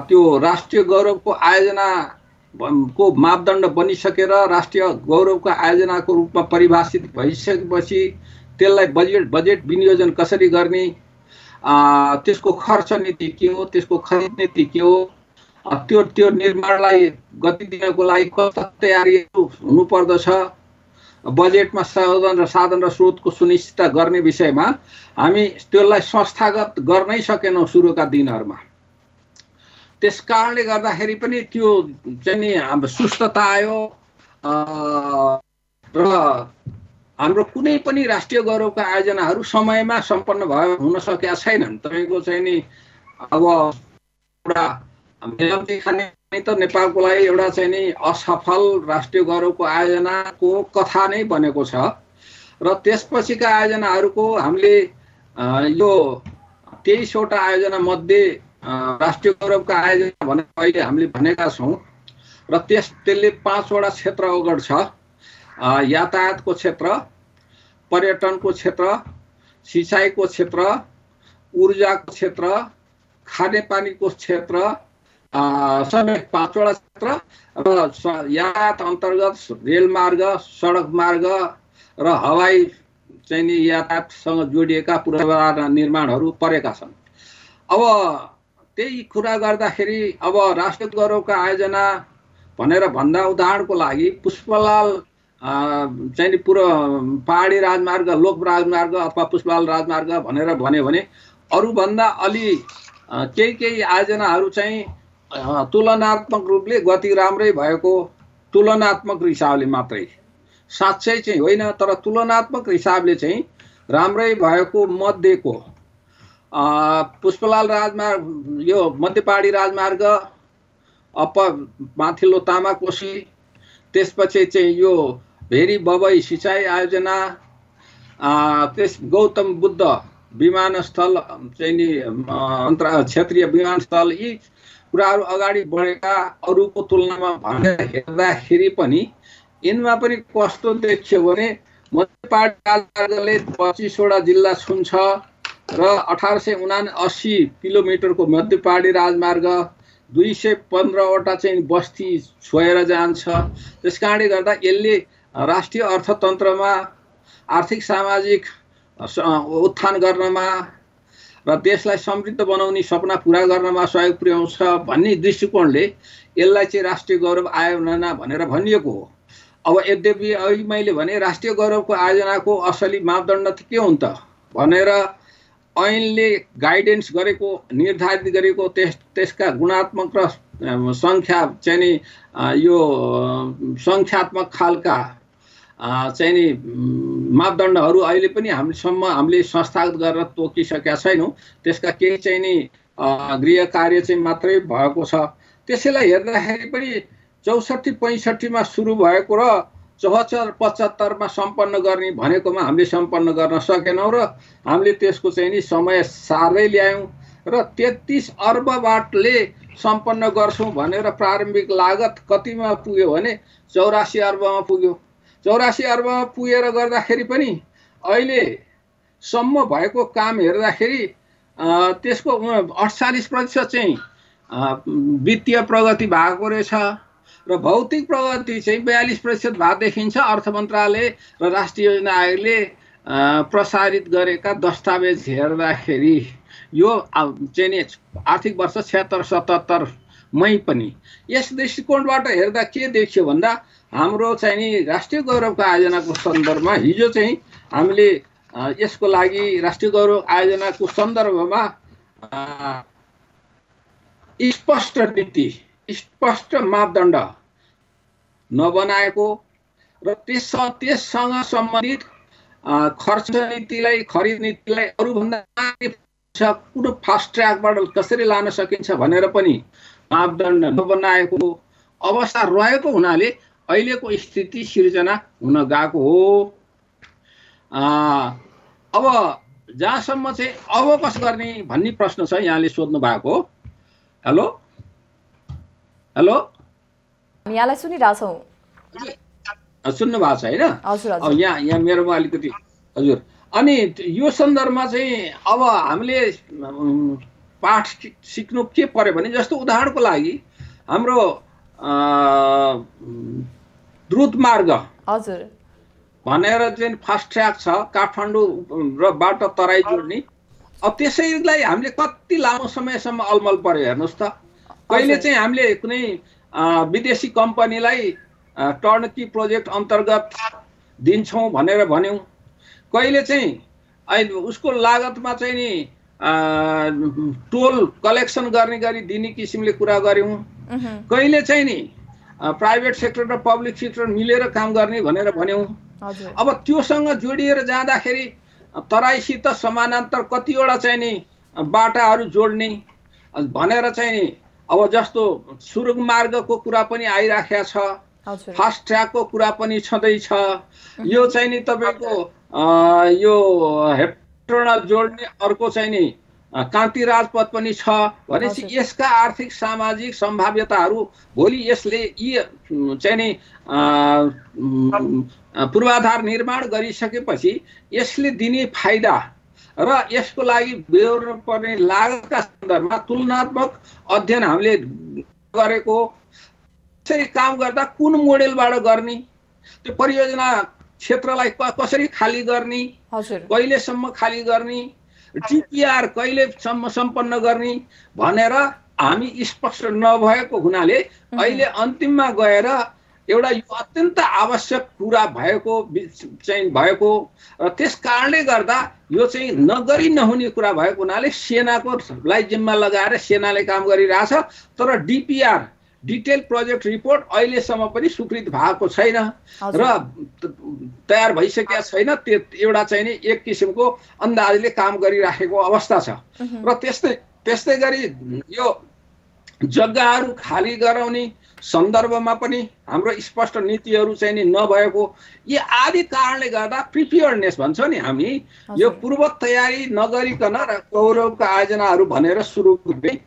त्यो राष्ट्रिय गौरवको आयोजनाको मापदण्ड बनिसकेर राष्ट्रिय गौरवको आयोजनाको रूपमा परिभाषित भइसकेपछि त्यसलाई बजेट विनियोजन कसरी गर्ने, त्यसको खर्च नीति के हो, त्यसको खरिद नीति के हो, त्यो निर्माणलाई गति दिनको लागि कस्ता तयारीहरू हुनुपर्दछ, बजेटमा साधन र स्रोतको सुनिश्चितता गर्ने विषयमा हामी त्यसलाई संस्थागत गर्नै सकेनौँ सुरुका दिनहरूमा। त्यस कारणले गर्दाखेरि पनि त्यो चाहिँ नि हाम्रो सुस्तता आयो र हाम्रो कुनै पनि राष्ट्रिय गौरवका आयोजनाहरू समयमा सम्पन्न हुन सकेका छैनन्। तपाईँको चाहिँ नि अब एउटा मेलम्ची खाने त नेपालको लागि एउटा चाहिँ नि असफल राष्ट्रिय गौरवको आयोजनाको कथा नै बनेको छ र त्यसपछिका आयोजनाहरूको हामीले यो 23वटा आयोजना मध्ये राष्ट्रिय गौरवका आयोजना भनेर अहिले हामीले भनेका छौँ र त्यसले 5वटा क्षेत्र अवगत छ। यातायातको क्षेत्र, पर्यटनको क्षेत्र, सिँचाइको क्षेत्र, ऊर्जाको क्षेत्र, खानेपानीको क्षेत्र, सबै 5वटा क्षेत्र र यातायात अन्तर्गत रेलमार्ग, सडक मार्ग र हवाई चाहिँ नि यातायातसँग जोडिएका पूर्वाधार निर्माणहरू परेका छन्। अब त्यही कुरा गर्दाखेरि अब राष्ट्रिय गौरवका आयोजना भनेर भन्दा उदाहरणको लागि पुष्पलाल चाहिँ नि पहाडी राजमार्ग, लोक राजमार्ग अथवा पुष्पलाल राजमार्ग भनेर भन्यो भने अरूभन्दा अलि केही आयोजनाहरू चाहिँ तुलनात्मक रूपले गति राम्रै भएको तुलनात्मक हिसाबले मात्रै, साँच्चै चाहिँ होइन तर तुलनात्मक हिसाबले चाहिँ राम्रै भएको मध्येको पुष्पलाल राजमार्ग, यो मध्य पहाडी राजमार्ग, माथिल्लो तामाकोशी, त्यसपछि चाहिँ यो भेरी बबई सिँचाइ आयोजना, त्यस गौतम बुद्ध विमानस्थल चाहिँ नि क्षेत्रीय विमानस्थल, यी कुराहरू अगाडि बढेका अरूको तुलनामा भनेर हेर्दाखेरि पनि यिनमा पनि कस्तो देखियो भने मध्य पहाडी राजमार्गले 25वटा जिल्ला छुन्छ र 1879 किलोमिटरको मध्य पहाडी राजमार्ग 215वटा चाहिँ बस्ती छोएर जान्छ। त्यस कारणले गर्दा यसले राष्ट्रिय अर्थतन्त्रमा आर्थिक सामाजिक उत्थान गर्नमा र देशलाई समृद्ध बनाउने सपना पुरा गर्नमा सहयोग पुर्याउँछ भन्ने दृष्टिकोणले यसलाई चाहिँ राष्ट्रिय गौरव आयोजना भनेर भनिएको हो। अब यद्यपि अघि मैले भने राष्ट्रिय गौरवको आयोजनाको असली मापदण्ड के हुन् त भनेर ऐनले गाइडेन्स गरेको, निर्धारित गरेको त्यसका गुणात्मक र सङ्ख्या चाहिँ नि यो सङ्ख्यात्मक खालका चाहिँ नि मापदण्डहरू अहिले पनि हामीले संस्थागत गरेर तोकिसकेका छैनौँ। त्यसका केही चाहिँ नि गृह कार्य चाहिँ मात्रै भएको छ। त्यसैलाई हेर्दाखेरि पनि 64-65 मा सुरु भएको र 74-75 मा सम्पन्न गर्ने भनेकोमा हामीले सम्पन्न गर्न सकेनौँ र हामीले त्यसको चाहिँ नि समय सार्दै ल्यायौँ र 33 अर्बबाटले सम्पन्न गर्छौँ भनेर प्रारम्भिक लागत कतिमा पुग्यो भने 84 अर्बमा पुग्यो। 84 अर्बमा पुगेर गर्दाखेरि पनि अहिलेसम्म भएको काम हेर्दाखेरि त्यसको 48% चाहिँ वित्तीय प्रगति भएको रहेछ र भौतिक प्रगति चाहिँ 42% भएको देखिन्छ। अर्थ मन्त्रालय र राष्ट्रिय योजना आयोगले प्रसारित गरेका दस्तावेज हेर्दाखेरि यो चाहिँ नि आर्थिक वर्ष 76-77 मै पनि यस दृष्टिकोणबाट हेर्दा के देखियो भन्दा हाम्रो चाहिँ नि राष्ट्रिय गौरवको आयोजनाको सन्दर्भमा हिजो चाहिँ हामीले यसको लागि राष्ट्रिय गौरव आयोजनाको सन्दर्भमा स्पष्ट नीति, स्पष्ट मापदण्ड नबनाएको र त्यससँग सम्बन्धित खर्च नीतिलाई, खरिद नीतिलाई अरूभन्दा कुन फास्ट ट्र्याकबाट कसरी लान सकिन्छ भनेर पनि मापदण्ड नबनाएको अवस्था रहेको हुनाले अहिलेको स्थिति सिर्जना हुन गएको हो। अब जहाँसम्म चाहिँ अब कस गर्ने भन्ने प्रश्न छ यहाँले सोध्नु भएको। हेलो हेलो यहाँलाई सुनिरहेछौँ। सुन्नु भएको छ होइन? अब यहाँ मेरोमा अलिकति हजुर। अनि यो सन्दर्भमा चाहिँ अब हामीले पाठ सिक्नु के पर्यो भने जस्तो उदाहरणको लागि हाम्रो द्रुत मार्ग हजुर भनेर चाहिँ फास्ट ट्र्याक छ काठमाडौँ र बाट तराई जोड्ने। अब त्यसैलाई हामीले कति लामो समयसम्म अलमल पर्यो हेर्नुहोस् त। कहिले चाहिँ हामीले कुनै विदेशी कम्पनीलाई टर्नकी प्रोजेक्ट अन्तर्गत दिन्छौँ भनेर भन्यौँ, कहिले चाहिँ अहिले उसको लागतमा चाहिँ नि टोल कलेक्सन गर्ने गरी दिने किसिमले कुरा गऱ्यौँ, कहिले चाहिँ नि प्राइभेट सेक्टर र पब्लिक सेक्टर मिलेर काम गर्ने भनेर भन्यौँ। अब त्योसँग जोडिएर जाँदाखेरि तराईसित समानान्तर कतिवटा चाहिँ नि बाटाहरू जोड्ने भनेर चाहिँ नि अब जस्तो सुरुङ मार्गको कुरा पनि आइराखेको छ, फास्ट ट्र्याकको कुरा पनि छँदैछ। यो चाहिँ नि तपाईँको यो हेक्टोडा जोड्ने अर्को चाहिँ नि कान्ति राजपथ पनि छ भनेपछि यसका आर्थिक सामाजिक सम्भाव्यताहरू भोलि यसले यी चाहिँ नि पूर्वाधार निर्माण गरिसकेपछि यसले दिने फाइदा र यसको लागि बेहोर्नु पर्ने लागतका सन्दर्भमा तुलनात्मक अध्ययन हामीले गरेको। त्यसरी काम गर्दा कुन मोडेलबाट गर्ने, त्यो परियोजना क्षेत्रलाई कसरी खाली गर्ने, कहिलेसम्म खाली गर्ने, डिपिआर कहिलेसम्म सम्पन्न गर्ने भनेर हामी स्पष्ट नभएको हुनाले अहिले अन्तिममा गएर एउटा यो अत्यन्त आवश्यक कुरा भएको र त्यस कारणले गर्दा यो चाहिँ नगरी नहुने कुरा भएको हुनाले सेनाकोलाई जिम्मा लगाएर सेनाले काम गरिरहेछ। तर डिपिआर डिटेल प्रोजेक्ट रिपोर्ट अहिलेसम्म पनि स्वीकृत भएको छैन र तयार भइसकेको छैन। त्यो एउटा चाहिँ नि एक किसिमको अन्दाजले काम गरिराखेको अवस्था छ र त्यस्तै गरी यो जग्गाहरू खाली गराउने सन्दर्भमा पनि हाम्रो स्पष्ट नीतिहरू चाहिँ नि नभएको यी आदि कारणले गर्दा प्रिपेयर्डनेस भन्छ नि हामी, यो पूर्व तयारी नगरिकन र गौरवका आयोजनाहरू भनेर सुरु गर्ने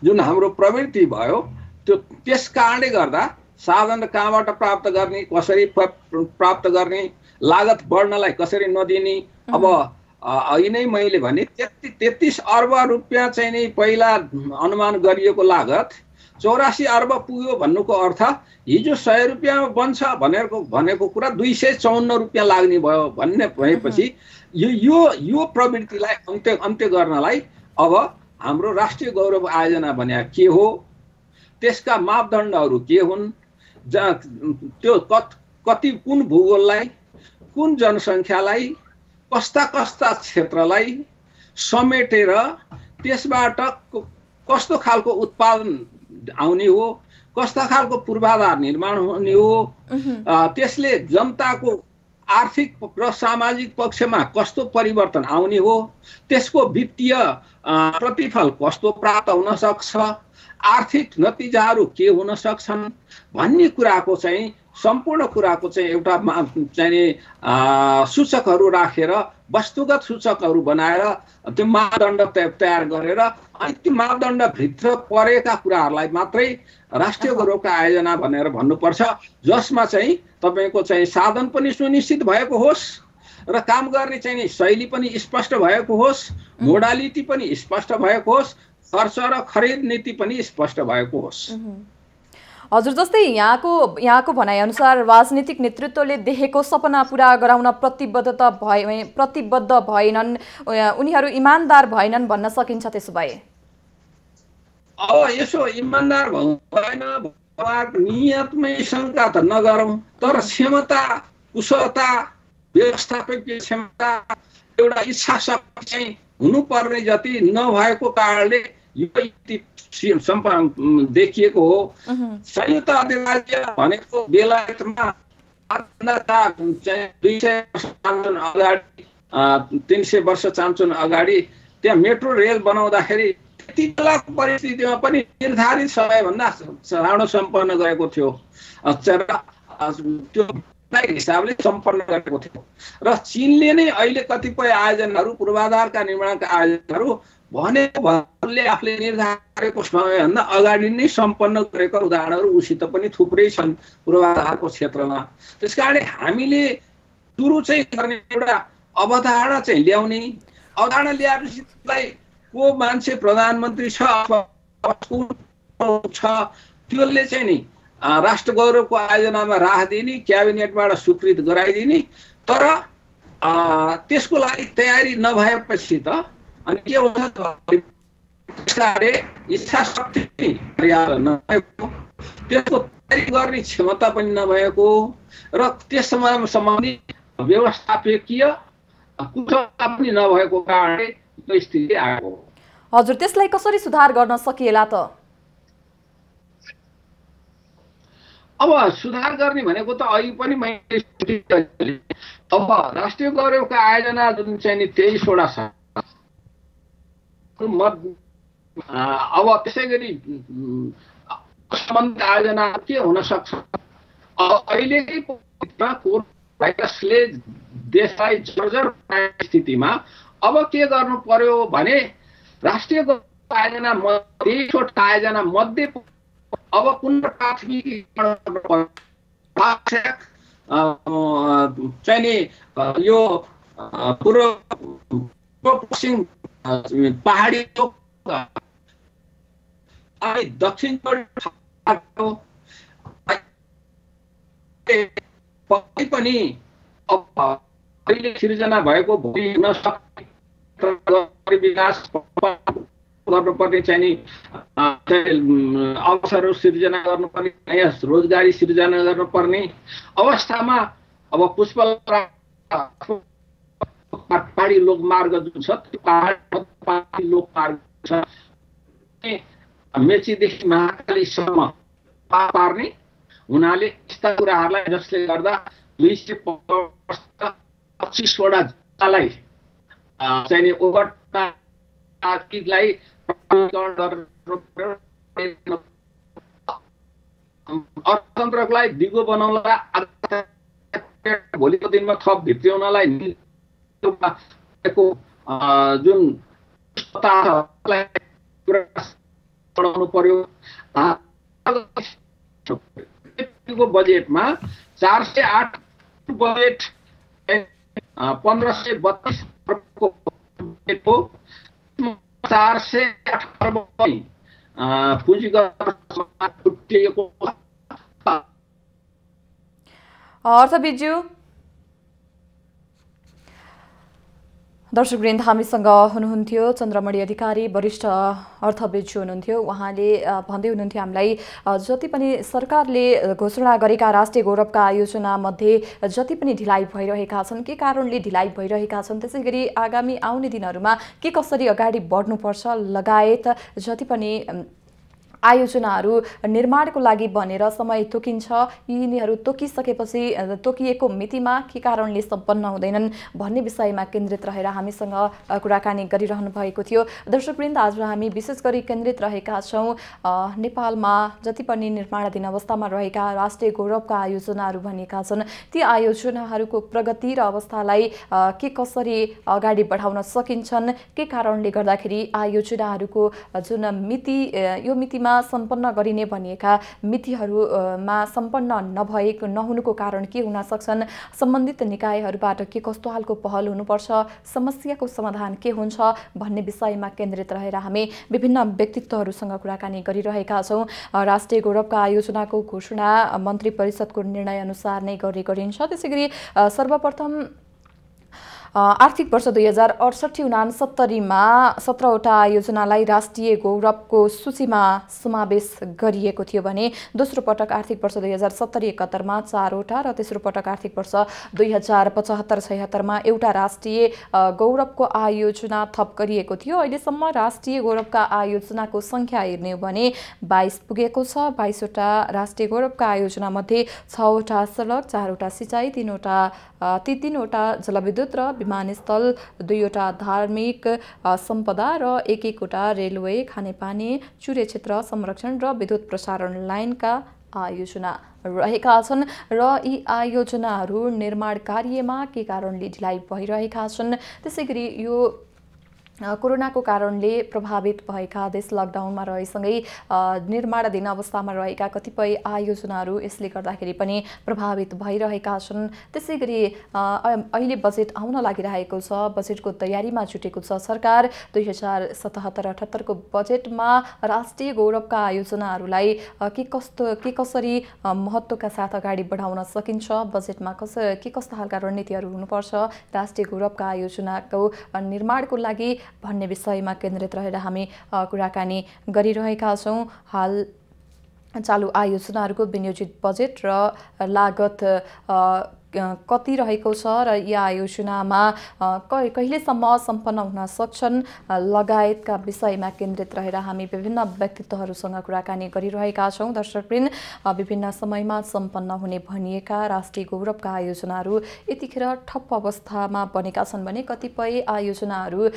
जुन हाम्रो प्रवृत्ति भयो त्यस कारणले गर्दा साधन कहाँबाट प्राप्त गर्ने, कसरी प्राप्त गर्ने, लागत बढ्नलाई कसरी नदिने। अब अघि नै मैले भने 33 अर्ब रुपियाँ चाहिँ नि पहिला अनुमान गरिएको लागत 84 अर्ब पुग्यो भन्नुको अर्थ हिजो 100 रुपियाँमा बन्छ भनेको कुरा 254 रुपियाँ लाग्ने भयो भन्ने भएपछि यो प्रवृत्तिलाई अन्त्य गर्नलाई अब हाम्रो राष्ट्रिय गौरव आयोजना भने के हो, त्यसका मापदण्डहरू के हुन्, त्यो कति कुन भूगोललाई, कुन जनसङ्ख्यालाई, कस्ता क्षेत्रलाई समेटेर त्यसबाट कस्तो खालको उत्पादन आउने हो, कस्ता खालको पूर्वाधार निर्माण हुने हो, त्यसले जनताको आर्थिक र सामाजिक पक्षमा कस्तो परिवर्तन आउने हो, त्यसको वित्तीय प्रतिफल कस्तो प्राप्त हुन सक्छ, आर्थिक नतिजाहरू के हुन सक्छन् भन्ने कुराको चाहिँ सम्पूर्ण कुराको चाहिँ एउटा चाहिँ सूचकहरू राखेर वस्तुगत सूचकहरू बनाएर त्यो मापदण्ड तयार गरेर अनि त्यो मापदण्डभित्र परेका कुराहरूलाई मात्रै राष्ट्रिय गौरवका आयोजना भनेर भन्नुपर्छ, जसमा चाहिँ तपाईँको चाहिँ साधन पनि सुनिश्चित भएको होस् र काम गर्ने चाहिँ शैली पनि स्पष्ट भएको होस्, मोडालिटी पनि स्पष्ट भएको होस्, खर्च र खरिद नीति पनि स्पष्ट भएको होस्। हजुर, जस्तै यहाँको भनाइअनुसार राजनीतिक नेतृत्वले देखेको सपना पुरा गराउन प्रतिबद्ध भएनन्, उनीहरू इमानदार भएनन् भन्न सकिन्छ। त्यसो भए अब यसो इमानदार भएन नियतमै शङ्का त नगरौँ, तर क्षमता, कुशलता, व्यवस्थापकीय क्षमता, एउटा इच्छा शक्ति चाहिँ हुनुपर्ने जति नभएको कारणले यो देखिएको हो। संयुक्त अधिराज्य भनेको बेलायतमा 200 वर्ष अगाडि 300 वर्ष चान्चुन अगाडि त्यहाँ मेट्रो रेल बनाउँदाखेरि त्यति बेलाको परिस्थितिमा पनि निर्धारित समयभन्दा चाँडो सम्पन्न गरेको थियो, त्यो हिसाबले सम्पन्न गरेको थियो। र चीनले नै अहिले कतिपय आयोजनाहरू, पूर्वाधारका निर्माणका आयोजनाहरू भन्ने आफूले निर्धारित गरेको समयभन्दा अगाडि नै सम्पन्न गरेका उदाहरणहरू उसित पनि थुप्रै छन् पूर्वाधारको क्षेत्रमा। त्यसकारणले हामीले सुरु चाहिँ गर्ने एउटा अवधारणा चाहिँ ल्याउने, अवधारणा ल्याएपछि त्यसलाई को मान्छे प्रधानमन्त्री छ त्यसले चाहिँ नि राष्ट्र गौरवको आयोजनामा राखिदिने, क्याबिनेटबाट स्वीकृत गराइदिने। तर त्यसको लागि तयारी नभएपछि त अनि के हुन्छ, त्यसले इच्छा शक्ति पर्याप्त नभएको, त्यसको तयारी गर्ने क्षमता पनि नभएको र त्यसमा सम्बन्धित व्यवस्थापकीय कुशलता पनि नभएको कारणले यो स्थिति आएको। हजुर, त्यसलाई कसरी सुधार गर्न सकिएला त? अब सुधार गर्ने भनेको त अहिले पनि मैले अब राष्ट्रिय गौरवका आयोजना जुन चाहिँ नि 23वटा छ, अब त्यसै गरी सम्बन्धित आयोजना के हुन सक्छ। अहिलेकै कोरोना भाइरसले देशलाई जर्जर बनाएको स्थितिमा अब के गर्नु पर्यो भने राष्ट्रिय आयोजना 23वटा आयोजना मध्ये अब कुन प्राथमिकीकरण चाहिँ नि यो पूर्व पश्चिम पहाडी अनि दक्षिण पनि अहिले सिर्जना भएको भोलि हुन सक्ने विकास गर्नुपर्ने चाहिँ नि अवसरहरू सिर्जना गर्नुपर्ने, नयाँ रोजगारी सिर्जना गर्नुपर्ने अवस्थामा अब पहाडी लोकमार्ग जुन छ त्यो पहाडी लोकमार्ग छ मेचीदेखि महाकालीसम्म पार्ने हुनाले यस्ता कुराहरूलाई जसले गर्दा 225वटा जिल्लालाई चाहिँ नि ओभरटास्किङलाई अर्थतन्त्रलाई दिगो बनाउनलाई भोलिको दिनमा थप भित्र्याउनलाई जुन बढाउनु पर्यो। बजेटमा 408 बजेट 1532 अर्बको बजेट हो, 408 अर्ब पुँजीगत छुट्टिएको। अर्थविज्यू दर्शकवृन्द हामीसँग हुनुहुन्थ्यो चन्द्रमणि अधिकारी, वरिष्ठ अर्थविज्ञ हुनुहुन्थ्यो। उहाँले भन्दै हुनुहुन्थ्यो हामीलाई जति पनि सरकारले घोषणा गरेका राष्ट्रिय गौरवका आयोजनामध्ये जति पनि ढिलाइ भइरहेका छन्, के कारणले ढिलाइ भइरहेका छन्, त्यसैगरी आगामी आउने दिनहरूमा के कसरी अगाडि बढ्नुपर्छ लगायत जति पनि आयोजनाहरू निर्माणको लागि भनेर समय तोकिन्छ, यिनीहरू तोकिएको मितिमा के कारणले सम्पन्न हुँदैनन् भन्ने विषयमा केन्द्रित रहेर हामीसँग कुराकानी गरिरहनु भएको थियो। दर्शकवृन्द, आज हामी विशेष गरी केन्द्रित रहेका छौँ नेपालमा जति पनि निर्माणाधीन अवस्थामा रहेका राष्ट्रिय गौरवका आयोजनाहरू भनिएका छन्, ती आयोजनाहरूको प्रगति र अवस्थालाई के कसरी अगाडि बढाउन सकिन्छन्, के कारणले गर्दाखेरि आयोजनाहरूको जुन मिति यो मितिमा सम्पन्न गरिने भनिएका मितिहरूमा सम्पन्न नहुनुको कारण के हुन सक्छन्, सम्बन्धित निकायहरूबाट के कस्तो खालको पहल हुनुपर्छ, समस्याको समाधान के हुन्छ भन्ने विषयमा केन्द्रित रहेर हामी विभिन्न व्यक्तित्वहरूसँग कुराकानी गरिरहेका छौँ। राष्ट्रिय गौरवका आयोजनाको घोषणा मन्त्री परिषदको निर्णय अनुसार नै गरिन्छ। त्यसैगरी सर्वप्रथम आर्थिक वर्ष 2068-69मा 17वटा आयोजनालाई राष्ट्रिय गौरवको सूचीमा समावेश गरिएको थियो भने दोस्रो पटक आर्थिक वर्ष 2070-71मा 4वटा र तेस्रो पटक आर्थिक वर्ष 2075-76मा एउटा राष्ट्रिय गौरवको आयोजना थप गरिएको थियो। अहिलेसम्म राष्ट्रिय गौरवका आयोजनाको सङ्ख्या हेर्ने हो भने 22 पुगेको छ। 22वटा राष्ट्रिय गौरवका आयोजनामध्ये 6वटा सडक, 4वटा सिँचाइ, 3वटा जलविद्युत र विमानस्थल, 2वटा धार्मिक सम्पदा र 1-1वटा रेलवे, खानेपानी, चुरे क्षेत्र संरक्षण र विद्युत प्रसारण लाइनका आयोजना रहेका छन् र यी आयोजनाहरू निर्माण कार्यमा के कारणले ढिलाइ भइरहेका छन्। त्यसैगरी यो कोरोनाको कारणले प्रभावित भएका देश लकडाउनमा रहेसँगै निर्माणाधीन अवस्थामा रहेका कतिपय आयोजनाहरू यसले गर्दाखेरि पनि प्रभावित भइरहेका छन्। त्यसैगरी अहिले बजेट आउन लागिरहेको छ, बजेटको तयारीमा जुटेको छ सरकार। 2077-78को बजेटमा राष्ट्रिय गौरवका आयोजनाहरूलाई के कसरी महत्त्वका साथ अगाडि बढाउन सकिन्छ, बजेटमा के कस्ता खालका रणनीतिहरू हुनुपर्छ राष्ट्रिय गौरवका आयोजनाको निर्माणको लागि भन्ने विषयमा केन्द्रित रहेर हामी कुराकानी गरिरहेका छौँ। हाल चालु आयोजनाहरूको विनियोजित बजेट र लागत कति रहेको छ र यी आयोजनामा कहिलेसम्म सम्पन्न हुन सक्छन् लगायतका विषयमा केन्द्रित रहेर हामी विभिन्न व्यक्तित्वहरूसँग कुराकानी गरिरहेका छौँ। दर्शकवृन्द, विभिन्न समयमा सम्पन्न हुने भनिएका राष्ट्रिय गौरवका आयोजनाहरू यतिखेर ठप्प अवस्थामा बनेका छन् भने कतिपय आयोजनाहरू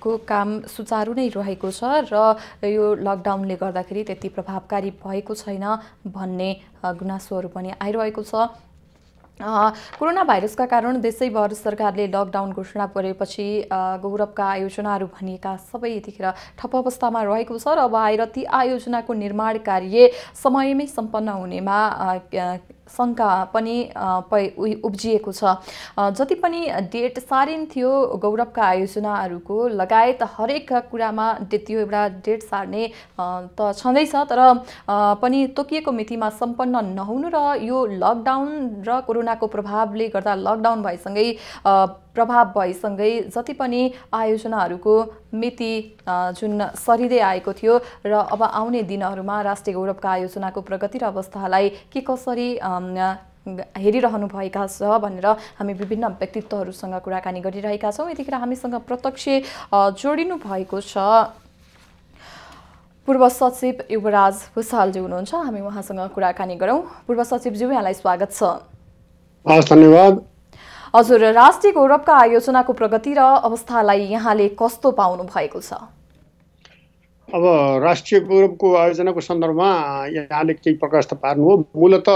को काम सुचारू नै रहेको छ र यो लकडाउनले गर्दाखेरि त्यति प्रभावकारी भएको छैन भन्ने गुनासोहरू पनि आइरहेको छ। कोरोना भाइरसका कारण देशैभर सरकारले लकडाउन घोषणा गरेपछि गौरवका आयोजनाहरू भनिएका सबै यतिखेर ठप्प अवस्थामा रहेको छ र अब आएर ती आयोजनाको निर्माण कार्य समयमै सम्पन्न हुनेमा शङ्का पनि उब्जिएको छ। जति पनि डेट सारिन थियो गौरवका आयोजनाहरूको लगायत हरेक कुरामा त्यो एउटा डेट सार्ने त छँदैछ, तर पनि तोकिएको मितिमा सम्पन्न नहुनु र यो लकडाउन र कोरोनाको प्रभावले गर्दा लकडाउन भएसँगै प्रभाव भएसँगै जति पनि आयोजनाहरूको मिति जुन सरिँदै आएको थियो र अब आउने दिनहरूमा राष्ट्रिय गौरवका आयोजनाको प्रगति र अवस्थालाई के कसरी हेरिरहनु भएका छ भनेर हामी विभिन्न व्यक्तित्वहरूसँग कुराकानी गरिरहेका छौँ। यतिखेर हामीसँग प्रत्यक्ष जोडिनु भएको छ पूर्व सचिव युवराज भुसालजी हुनुहुन्छ। हामी उहाँसँग कुराकानी गरौँ। पूर्व सचिवज्यू, यहाँलाई स्वागत छ। धन्यवाद। हजुर, राष्ट्रिय गौरवका आयोजनाको प्रगति र अवस्थालाई यहाँले कस्तो पाउनु भएको छ? अब राष्ट्रिय गौरवको आयोजनाको सन्दर्भमा यहाँले केही प्रकाश त पार्नु हो। मूलत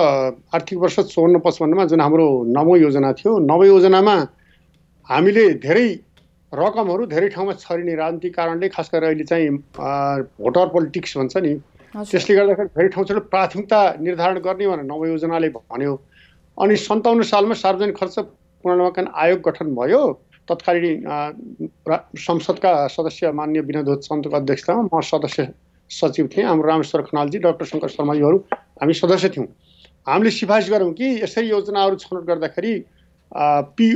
आर्थिक वर्ष 54-55मा जुन हाम्रो नवौं योजना थियो, नवौं योजनामा हामीले धेरै रकमहरू धेरै ठाउँमा छरिने राजनीतिक कारणले, खास गरेर अहिले चाहिँ भोटर पोलिटिक्स भन्छ नि, त्यसले गर्दाखेरि धेरै ठाउँबाट प्राथमिकता निर्धारण गर्ने भनेर नवौं योजनाले भन्यो। अनि 57 सालमा सार्वजनिक खर्च पुनर्वांकन आयोग गठन भयो। तत्कालीन संसदका सदस्य माननीय विनोद चन्दको अध्यक्षतामा म सदस्य सचिव थिएँ। हाम्रो रामेश्वर खनालजी, डाक्टर शङ्कर शर्माजीहरू हामी सदस्य थियौँ। हामीले सिफारिस गऱ्यौँ कि यसरी योजनाहरू छनौट गर्दाखेरि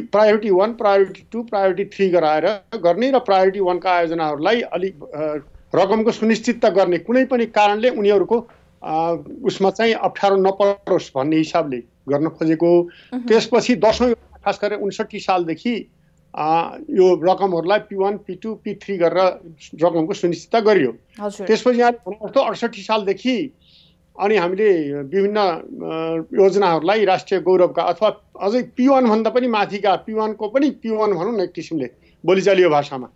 प्रायोरिटी 1, प्रायोरिटी 2, प्रायोरिटी 3 गराएर गर्ने र प्रायोरिटी 1 का आयोजनाहरूलाई अलिक रकमको सुनिश्चितता गर्ने, कुनै पनि कारणले उनीहरूको उसमा चाहिँ अप्ठ्यारो नपरोस् भन्ने हिसाबले गर्न खोजेको। त्यसपछि 10औं खास गरेर 59 सालदेखि यो रकमहरूलाई P1, P2, P3 गरेर रकमको सुनिश्चितता गरियो। त्यसपछि यहाँले भने जस्तो 68 सालदेखि अनि हामीले विभिन्न योजनाहरूलाई राष्ट्रिय गौरवका अथवा अझै P1 भन्दा पनि माथिका P1 को पनि P1 भनौँ न एक किसिमले बोलिचालियो भाषामा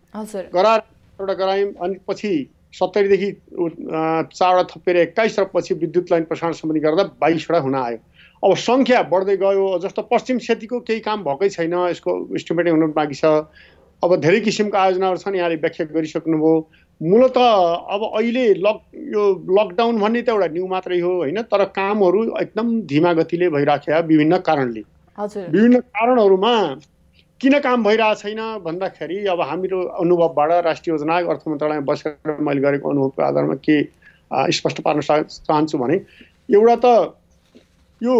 गराएर एउटा गरायौँ। अनि पछि 70 देखि 4 थपेर 21 र पछि विद्युत लाइन प्रसारण सम्बन्धी गर्दा 22 वटा हुन आयो। अब सङ्ख्या बढ्दै गयो। जस्तो पश्चिम सेतीको केही काम भएकै छैन, यसको इस्टिमेटै हुनु बाँकी छ। अब धेरै किसिमका आयोजनाहरू छन्, यहाँले व्याख्या गरिसक्नुभयो। मूलत अब अहिले यो लकडाउन भन्ने त एउटा न्यू मात्रै हो होइन, तर कामहरू एकदम धीमा गतिले भइराख्या विभिन्न कारणले। विभिन्न कारणहरूमा किन काम भइरहेको छैन भन्दाखेरि अब हाम्रो अनुभवबाट राष्ट्रिय योजना अर्थ मन्त्रालयमा बसेर मैले गरेको अनुभवको आधारमा के स्पष्ट पार्न चाहन्छु भने एउटा त यो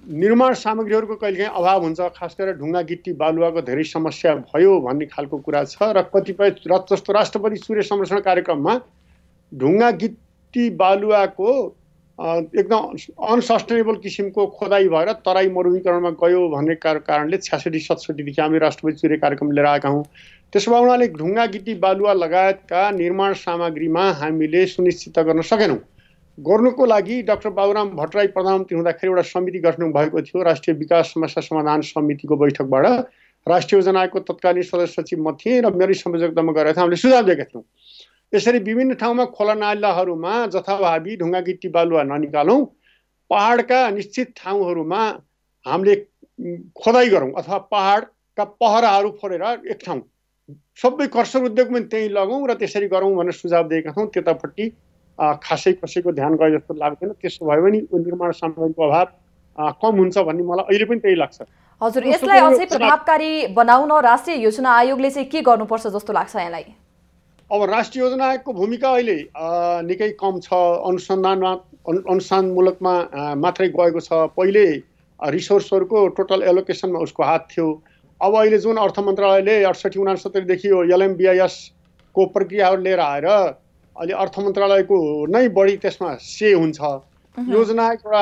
निर्माण सामग्रीहरूको कहिलेकाहीँ अभाव हुन्छ, खास गरेर ढुङ्गा गिट्टी बालुवाको धेरै समस्या भयो भन्ने खालको कुरा छ। र कतिपय जस्तो राष्ट्रपति सूर्य संरक्षण कार्यक्रममा ढुङ्गा गिट्टी बालुवाको एकदम अनसस्टेनेबल किसिमको खोदाइ भएर तराई मरुभूमिकरणमा गयो भन्ने कारणले 66-67 देखि हामी राष्ट्रपति सूर्य कार्यक्रम लिएर आएका हौँ। त्यसो भए उनीहरूले ढुङ्गा गिट्टी बालुवा लगायतका निर्माण सामग्रीमा हामीले सुनिश्चित गर्न सकेनौँ। गर्नुको लागि डाक्टर बाबुराम भट्टराई प्रधानमन्त्री हुँदाखेरि एउटा समिति गठन भएको थियो, राष्ट्रिय विकास समस्या समाधान समितिको बैठकबाट। राष्ट्रिय योजना आयोगको तत्कालीन सदस्य सचिव म थिएँ र मेरै संयोजकतामा गएर हामीले सुझाव दिएका थियौँ। यसरी विभिन्न ठाउँमा खोला नालाहरूमा जथाभावी ढुङ्गा गिट्टी बालुवा ननिकालौँ, पहाडका निश्चित ठाउँहरूमा हामीले खोदाइ गरौँ अथवा पहाडका पहराहरू फोरेर एक ठाउँ सबै कर्सर उद्योग पनि त्यहीँ लगौँ र त्यसरी गरौँ भनेर सुझाव दिएका छौँ। त्यतापट्टि खासै कसैको ध्यान गए जस्तो लाग्दैन। त्यसो भयो भने निर्माण सामग्रीको अभाव कम हुन्छ भन्ने मलाई अहिले पनि त्यही लाग्छ। हजुर, यसलाई अझै प्रभावकारी बनाउन राष्ट्रिय योजना आयोगले चाहिँ के गर्नुपर्छ जस्तो लाग्छ यहाँलाई? अब राष्ट्रिय योजना आयोगको भूमिका अहिले निकै कम छ। अनुसन्धानमूलकमा मात्रै गएको छ। पहिले रिसोर्सहरूको टोटल एलोकेसनमा उसको हात थियो। अब अहिले जुन अर्थ मन्त्रालयले 68-69 देखि यो LMBIS को प्रक्रियाहरू लिएर आएर अहिले अर्थ मन्त्रालयको नै बढी त्यसमा से हुन्छ। योजना एउटा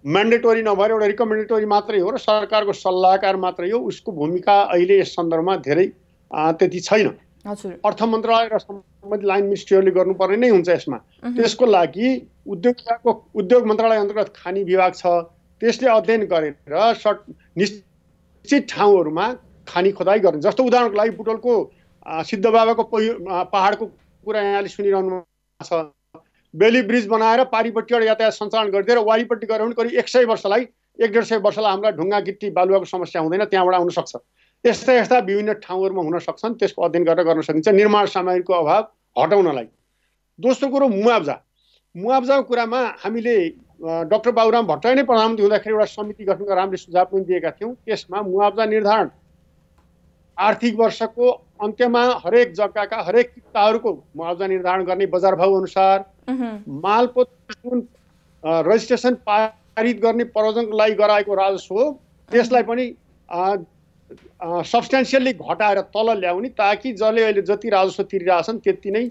म्यान्डेटोरी नभएर एउटा रिकमेन्डेटोरी मात्रै हो र सरकारको सल्लाहकार मात्रै हो। उसको भूमिका अहिले यस सन्दर्भमा धेरै त्यति छैन। अर्थ मन्त्रालय र सम्बन्धित लाइन मिनिस्ट्रीहरूले गर्नुपर्ने नै हुन्छ यसमा। त्यसको लागि उद्योग मन्त्रालय अन्तर्गत खानी विभाग छ, त्यसले अध्ययन गरेर निश्चित ठाउँहरूमा खानी खोदाइ गर्ने। जस्तो उदाहरणको लागि बुटोलको सिद्धबाबाको पहाडको कुरा यहाँले सुनिरहनु भएको छ। बेली ब्रिज बनाएर पारिपट्टिबाट यातायात सञ्चालन गरिदिएर वारिपट्टि गऱ्यो भने करिब 100 वर्षलाई 150 वर्षलाई हामीलाई ढुङ्गा गिट्टी बालुवाको समस्या हुँदैन, त्यहाँबाट आउन सक्छ। यस्ता यस्ता विभिन्न ठाउँहरूमा हुन सक्छन्, त्यसको अध्ययन गरेर गर्न सकिन्छ निर्माण सामग्रीको अभाव हटाउनलाई। दोस्रो कुरो मुआब्जाको कुरामा हामीले डाक्टर बाबुराम भट्टराई नै प्रधानमन्त्री हुँदाखेरि एउटा समिति गठन गरेर हामीले सुझाव पनि दिएका थियौँ। त्यसमा मुआब्जा निर्धारण आर्थिक वर्षको अन्त्यमा हरेक जग्गाका हरेक किताहरूको मुआब्जा निर्धारण गर्ने बजार भाउ अनुसार, मालपोत जुन रजिस्ट्रेसन पारित गर्ने प्रयोजनको लागि गराएको राजस्व हो त्यसलाई पनि सब्सटेन्सियल्ली घटाएर तल ल्याउने, ताकि जसले अहिले जति राजस्व तिरिरहेछन् त्यति नै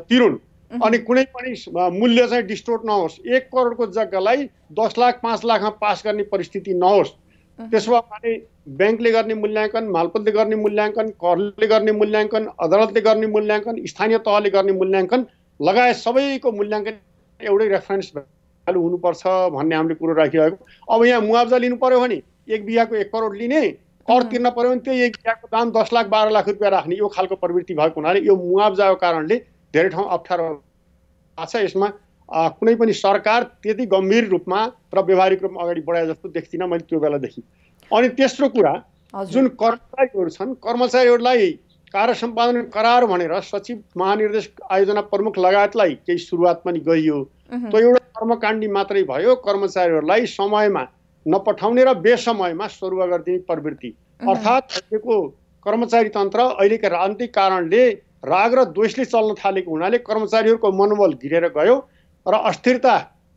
तिरुन् अनि कुनै पनि मूल्य चाहिँ डिस्टोर्ट नहोस्। 1 करोडको जग्गालाई 10 लाख 5 लाखमा पास गर्ने परिस्थिति नहोस्। त्यसो भए ब्याङ्कले गर्ने मूल्याङ्कन, मालपोतले गर्ने मूल्याङ्कन, करले गर्ने मूल्याङ्कन, अदालतले गर्ने मूल्याङ्कन, स्थानीय तहले गर्ने मूल्याङ्कन लगायत सबैको मूल्याङ्कन एउटै रेफरेन्स भ्यालु हुनुपर्छ भन्ने हामीले कुरो राखिरहेको। अब यहाँ मुआब्जा लिनु पर्यो भने 1 बिघाको 1 करोड लिने, कर तिर्न पर्यो भने त्यही 1 बिघाको दाम 10 लाख 12 लाख रुपियाँ राख्ने, यो खालको प्रवृत्ति भएको हुनाले यो मुआब्जाको कारणले धेरै ठाउँ अप्ठ्यारो छ। यसमा कुनै पनि सरकार त्यति गम्भीर रूपमा र व्यवहारिक रूपमा अगाडि बढाए जस्तो देख्दिनँ मैले त्यो बेलादेखि। अनि तेस्रो कुरा जुन कर्मचारीहरू छन्, कर्मचारीहरूलाई कार्य सम्पादन करार भनेर सचिव, महानिर्देशक, आयोजना प्रमुख लगायतलाई केही सुरुवात पनि गरियो। त्यो एउटा कर्मकाण्डी मात्रै भयो। कर्मचारीहरूलाई समयमा नपठाउने र बेसमयमा सरुवा गरिदिने प्रवृत्ति, अर्थात् अहिलेको कर्मचारी तन्त्र अहिलेका राजनीतिक कारणले राग र द्वेषले चल्न थालेको हुनाले कर्मचारीहरूको मनोबल गिरेर गयो र अस्थिरता,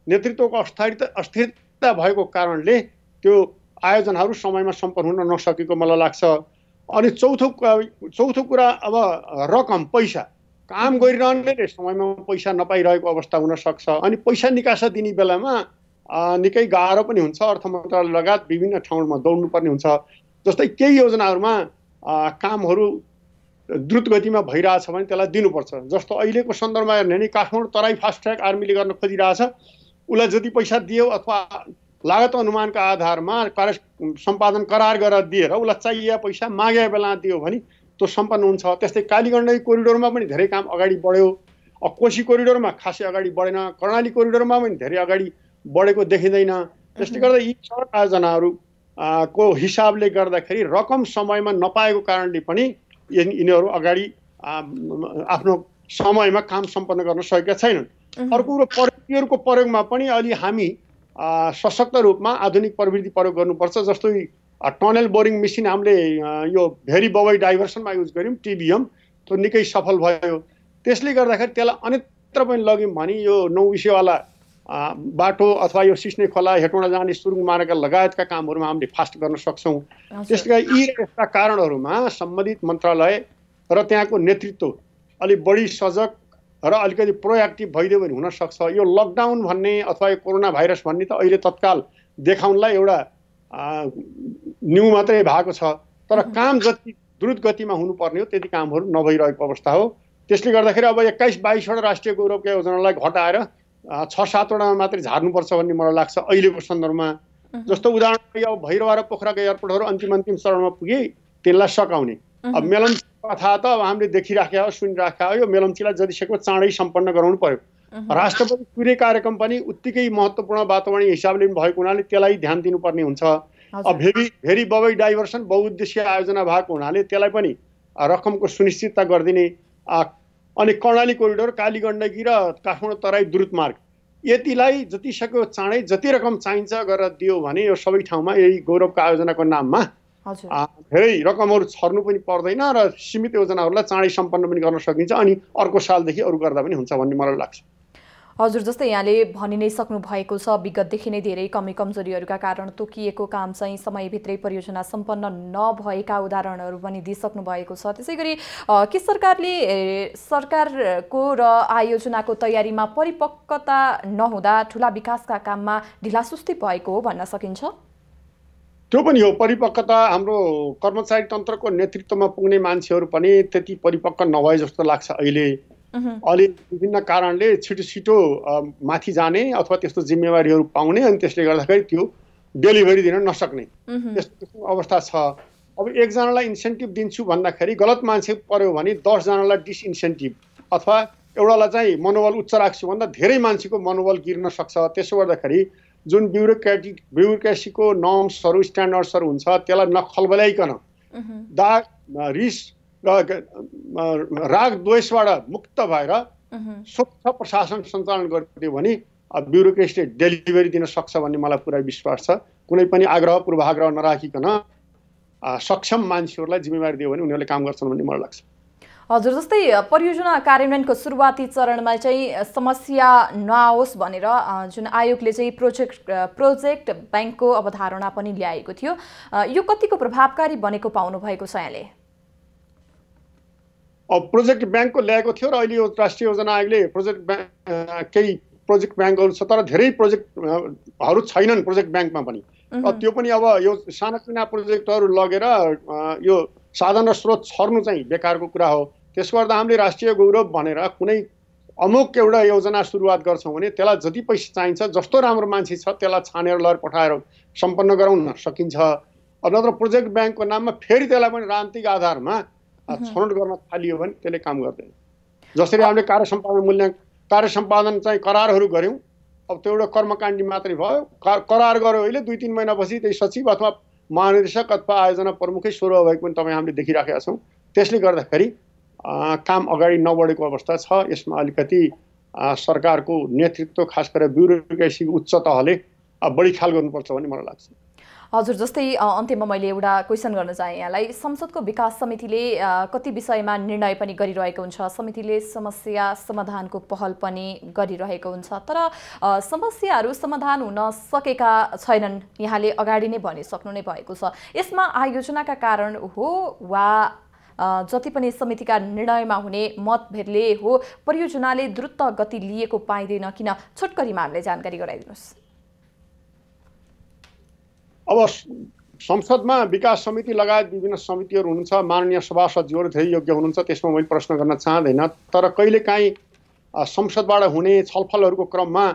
नेतृत्वको अस्थिरता भएको कारणले त्यो आयोजनाहरू समयमा सम्पन्न हुन नसकेको मलाई लाग्छ। अनि चौथो कुरा अब रकम, पैसा, काम गरिरहनेले समयमा पैसा नपाइरहेको अवस्था हुन सक्छ। अनि पैसा निकासा दिने बेलामा निकै गाह्रो पनि हुन्छ। अर्थ मन्त्रालय लगायत विभिन्न ठाउँमा दौड्नुपर्ने हुन्छ। जस्तै केही योजनाहरूमा कामहरू द्रुत गतिमा भइरहेछ भने त्यसलाई दिनुपर्छ। जस्तो अहिलेको सन्दर्भमा हेर्ने नि काठमाडौँ तराई फास्ट ट्र्याक आर्मीले गर्न खोजिरहेछ, उसलाई जति पैसा दियो अथवा लागत अनुमानका आधारमा कार्य सम्पादन करार गरेर दिएर उसलाई चाहिए पैसा मागेको बेला दियो भने त्यो सम्पन्न हुन्छ। त्यस्तै कालीगण्डकी कोरिडोरमा पनि धेरै काम अगाडि बढ्यो, कोशी कोरिडोरमा खासै अगाडि बढेन, कर्णाली कोरिडोरमा पनि धेरै अगाडि बढेको देखिँदैन। त्यसले गर्दा यी सडक आयोजनाहरू को हिसाबले गर्दाखेरि रकम समयमा नपाएको कारणले पनि यिनीहरू अगाडि आफ्नो समयमा काम सम्पन्न गर्न सकेका छैनन्। अर्को कुरो प्रविधिहरूको प्रयोगमा पनि अलि हामी सशक्त रूपमा आधुनिक प्रविधि प्रयोग गर्नुपर्छ। जस्तै टनल बोरिङ मेसिन हामीले यो भेरी बवाई डाइभर्सनमा युज गऱ्यौँ, टिबिएम, त्यो निकै सफल भयो। त्यसले गर्दाखेरि त्यसलाई अन्यत्र पनि लग्यौँ भने यो 9 विषयवाला बाटो अथवा यो सिस्ने खोला हेटौँडा जाने सुरुङ मार्ग लगायतका कामहरूमा हामीले फास्ट गर्न सक्छौँ। त्यसले यी यस्ता कारणहरूमा सम्बन्धित मन्त्रालय र त्यहाँको नेतृत्व अलिक बढी सजग र अलिकति प्रोएक्टिभ भइदियो भने हुनसक्छ। यो लकडाउन भन्ने अथवा यो कोरोना भाइरस भन्ने त अहिले तत्काल देखाउनलाई एउटा न्यू मात्रै भएको छ, तर काम जति द्रुत गतिमा हुनुपर्ने हो त्यति कामहरू नभइरहेको अवस्था हो। त्यसले गर्दाखेरि अब 21-22वटा राष्ट्रिय गौरवका योजनालाई घटाएर 6-7वटामा मात्रै झार्नुपर्छ भन्ने मलाई लाग्छ अहिलेको सन्दर्भमा। जस्तो उदाहरण अब भैरवा र पोखराको एयरपोर्टहरू अन्तिम चरणमा पुगे, त्यसलाई सकाउने। अब मेलम्ची कथा त अब हामीले देखिराखेका हो, सुनिराखेका हो, यो मेलम्चीलाई जतिसक्दो चाँडै सम्पन्न गराउनु पर्यो। राष्ट्रपति सूर्य कार्यक्रम पनि उत्तिकै महत्त्वपूर्ण वातावरणीय हिसाबले भएको हुनाले त्यसलाई ध्यान दिनुपर्ने हुन्छ। अब भेरी बवाई डाइभर्सन बहुउद्देश्य आयोजना भएको हुनाले त्यसलाई पनि रकमको सुनिश्चितता गरिदिने। अनि कर्णाली कोरिडोर, कालीगण्डकी र काठमाडौँ तराई द्रुत मार्ग, यतिलाई जतिसक्दो चाँडै जति रकम चाहिन्छ गरेर दियो भने यो सबै ठाउँमा यही गौरवका आयोजनाको नाममा धेरै रकमहरू छर्नु पनि पर्दैन र सीमित योजनाहरूलाई चाँडै सम्पन्न पनि गर्न सकिन्छ। अनि अर्को सालदेखि अरू गर्दा पनि हुन्छ भन्ने मलाई लाग्छ। हजुर, जस्तै यहाँले भनि नै सक्नु भएको छ, विगतदेखि नै धेरै कमी कमजोरीहरूका कारण तोकिएको काम चाहिँ समयभित्रै परियोजना सम्पन्न नभएका उदाहरणहरू पनि दिइसक्नु भएको छ। त्यसै गरी के सरकारको र आयोजनाको तयारीमा परिपक्वता नहुँदा ठुला विकासका काममा ढिलासुस्ती भएको हो भन्न सकिन्छ? त्यो पनि हो। परिपक्वता हाम्रो कर्मचारी तन्त्रको नेतृत्वमा पुग्ने मान्छेहरू पनि त्यति परिपक्व नभए जस्तो लाग्छ अहिले। अलि विभिन्न कारणले छिटो माथि जाने अथवा त्यस्तो जिम्मेवारीहरू पाउने, अनि त्यसले गर्दाखेरि त्यो डेलिभरी दिन नसक्ने त्यस्तो अवस्था छ। अब एकजनालाई इन्सेन्टिभ दिन्छु भन्दाखेरि गलत मान्छे पर्यो भने 10 जनालाई डिसइन्सेन्टिभ अथवा एउटालाई चाहिँ मनोबल उच्च राख्छु भन्दा धेरै मान्छेको मनोबल गिर्न सक्छ। त्यसो गर्दाखेरि जुन ब्युरोक्रेसीको नर्म्सहरू स्ट्यान्डर्ड्सहरू हुन्छ त्यसलाई नखलबल्याइकन रिस राग द्वेषबाट मुक्त भएर स्वच्छ प्रशासन सञ्चालन गरिदियो भने ब्युरोक्रेसीले डेलिभरी दिन सक्छ भन्ने मलाई पुरा विश्वास छ। कुनै पनि आग्रह पूर्वाग्रह नराखिकन सक्षम मान्छेहरूलाई जिम्मेवारी दियो भने उनीहरूले काम गर्छन् भन्ने मलाई लाग्छ। हजुर, जस्तै परियोजना कार्यान्वयनको सुरुवाती चरणमा चाहिँ समस्या नआओस् भनेर जुन आयोगले चाहिँ प्रोजेक्ट ब्याङ्कको अवधारणा पनि ल्याएको थियो, यो कतिको प्रभावकारी बनेको पाउनु भएको छ यहाँले? प्रोजेक्ट ब्याङ्कको ल्याएको थियो र अहिले यो राष्ट्रिय योजना आयोगले केही प्रोजेक्ट ब्याङ्कहरू छ, तर धेरै प्रोजेक्टहरू छैनन् प्रोजेक्ट ब्याङ्कमा पनि। त्यो पनि अब यो सानातिना प्रोजेक्टहरू लगेर यो साधन र स्रोत छर्नु चाहिँ बेकारको कुरा हो। त्यसो गर्दा हामीले राष्ट्रिय गौरव भनेर कुनै अमुक एउटा योजना सुरुवात गर्छौँ भने त्यसलाई जति पैसा चाहिन्छ, जस्तो राम्रो मान्छे छ त्यसलाई छानेर लगेर पठाएर सम्पन्न गराउन सकिन्छ। नत्र प्रोजेक्ट ब्याङ्कको नाममा फेरि त्यसलाई पनि राजनीतिक आधारमा छनौट गर्न थालियो भने त्यसले काम गर्दैन। जसरी हामीले कार्य सम्पादन चाहिँ करारहरू गऱ्यौँ, अब त्यो एउटा कर्मकाण्डी मात्रै भयो। करार गऱ्यो अहिले 2-3 महिनापछि त्यही सचिव अथवा महानिर्देशक अथवा आयोजना प्रमुखै स्वर भएको पनि तपाईँ हामीले देखिराखेका छौँ। त्यसले गर्दाखेरि काम अगाडि नबढेको अवस्था छ। यसमा अलिकति सरकारको नेतृत्व खास गरेर ब्युरोक्रेसीको उच्च तहले बढी ख्याल गर्नुपर्छ भन्ने मलाई लाग्छ। हजुर, जस्तै अन्त्यमा मैले एउटा क्वेसन गर्न चाहेँ यहाँलाई। संसदको विकास समितिले कति विषयमा निर्णय पनि गरिरहेको हुन्छ, समितिले समस्या समाधानको पहल पनि गरिरहेको हुन्छ, तर समस्याहरू समाधान हुन सकेका छैनन्, यहाँले अगाडि नै भनिसक्नु नै भएको छ। यसमा आयोजनाका कारण हो वा जति पनि समितिका निर्णयमा हुने मतभेदले हो, परियोजनाले द्रुत गति लिएको पाइँदैन? किन, छोटकरीमा हामीलाई जानकारी गराइदिनुहोस्। अब संसदमा विकास समिति लगायत विभिन्न समितिहरू हुनुहुन्छ, माननीय सभासदज्यूहरू धेरै योग्य हुनुहुन्छ, त्यसमा मैले प्रश्न गर्न चाहँदैन। तर कहिलेकाहीँ संसदबाट हुने छलफलहरूको क्रममा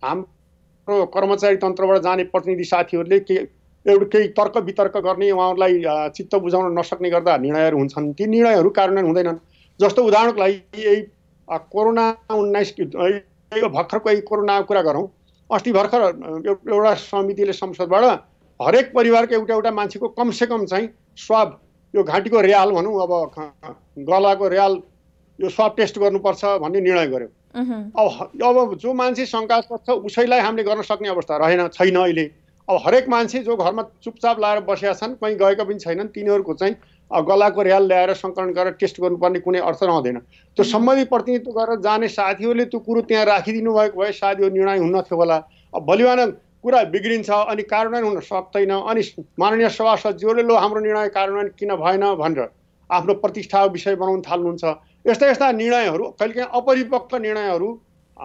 हाम्रो कर्मचारी तन्त्रबाट जाने प्रतिनिधि साथीहरूले केही तर्क वितर्क गर्ने, उहाँहरूलाई चित्त बुझाउन नसक्ने गर्दा निर्णयहरू हुन्छन्। ती निर्णयहरू कार्यान्वयन हुँदैनन्। जस्तो उदाहरणको लागि यही कोरोना-19 भर्खरको यही कोरोनाको कुरा गरौँ। अस्ति भर्खर एउटा समितिले संसदबाट हरेक परिवारको एउटा मान्छेको कमसेकम चाहिँ स्वाब, यो घाँटीको र्याल भनौँ, अब गलाको र्याल, यो स्वाब टेस्ट गर्नुपर्छ भन्ने निर्णय गर्यो। अब जो मान्छे शङ्कास्पद छ उसैलाई हामीले गर्न सक्ने अवस्था छैन अहिले। अब हरेक मान्छे जो घरमा चुपचाप लाएर बसेका छन्, कहीँ गएका पनि छैनन्, तिनीहरूको चाहिँ गलाको र्याल ल्याएर सङ्कलन गरेर टेस्ट गर्नुपर्ने कुनै अर्थ रहँदैन। त्यो सम्बन्धित प्रतिनिधित्व गरेर जाने साथीहरूले त्यो कुरो त्यहाँ राखिदिनु भएको भए सायद यो निर्णय हुन्न थियो होला। अब भोलि बिहान कुरा बिग्रिन्छ अनि कार्यान्वयन हुन सक्दैन, अनि माननीय सभासदज्यूहरूले लो हाम्रो निर्णय कार्यान्वयन किन भएन भनेर आफ्नो प्रतिष्ठाको विषय बनाउन थाल्नुहुन्छ। यस्ता निर्णयहरू कहिलेकाहीँ अपरिपक्व निर्णयहरू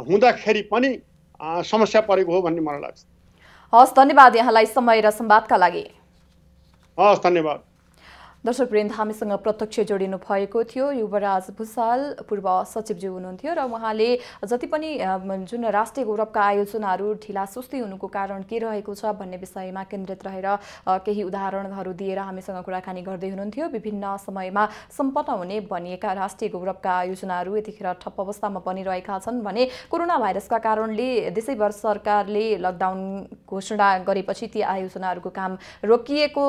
हुँदाखेरि पनि समस्या परेको हो भन्ने मलाई लाग्छ। हस्, धन्यवाद यहाँलाई समय र संवादका लागि। हस्, धन्यवाद। दर्शकवृन्द, हामीसँग प्रत्यक्ष जोडिनु भएको थियो युवराज भुसाल, पूर्व सचिवज्यू हुनुहुन्थ्यो र उहाँले जति पनि जुन राष्ट्रिय गौरवका आयोजनाहरू ढिलासुस्ती हुनुको कारण के रहेको छ भन्ने विषयमा केन्द्रित रहेर केही उदाहरणहरू दिएर हामीसँग कुराकानी गर्दै हुनुहुन्थ्यो। विभिन्न समयमा सम्पन्न हुने भनिएका राष्ट्रिय गौरवका आयोजनाहरू यतिखेर ठप्प अवस्थामा बनिरहेका छन् भने कोरोना भाइरसका कारणले देशैभर सरकारले लकडाउन घोषणा गरेपछि ती आयोजनाहरूको काम रोकिएको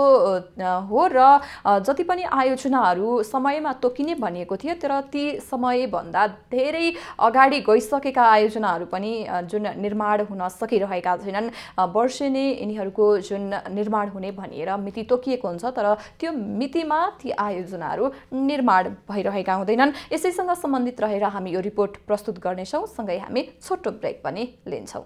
हो र जति पनि आयोजनाहरू समयमा तोकिने भनिएको थियो तर ती समयभन्दा धेरै अगाडि गइसकेका आयोजनाहरू पनि जुन निर्माण हुन सकिरहेका छैनन्। वर्षेनी यिनीहरूको जुन निर्माण हुने भनिएर मिति तोकिएको हुन्छ तर त्यो मितिमा ती आयोजनाहरू निर्माण भइरहेका हुँदैनन्। यसैसँग सम्बन्धित रहेर हामी यो रिपोर्ट प्रस्तुत गर्नेछौँ, सँगै हामी छोटो ब्रेक पनि लिन्छौँ।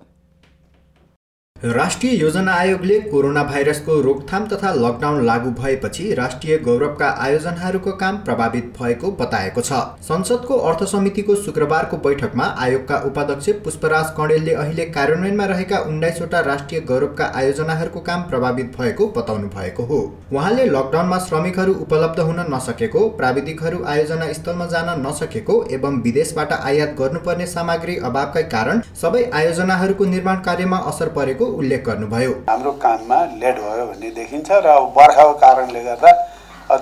राष्ट्रिय योजना आयोगले कोरोना भाइरसको रोकथाम तथा लकडाउन लागू भएपछि राष्ट्रिय गौरवका आयोजनाहरूको काम प्रभावित भएको बताएको छ। संसदको अर्थ समितिको शुक्रबारको बैठकमा आयोगका उपाध्यक्ष पुष्पराज कणेलले अहिले कार्यान्वयनमा रहेका 19 वटा राष्ट्रिय गौरवका आयोजनाहरूको काम प्रभावित भएको बताउनु भएको हो। उहाँले लकडाउनमा श्रमिकहरू उपलब्ध हुन नसकेको, प्राविधिकहरू आयोजना स्थलमा जान नसकेको एवं विदेशबाट आयात गर्नुपर्ने सामग्री अभावकै कारण सबै आयोजनाहरूको निर्माण कार्यमा असर परेको उल्लेख गर्नुभयो। हाम्रो काममा लेट भयो भन्ने देखिन्छ र बर्खाको कारणले गर्दा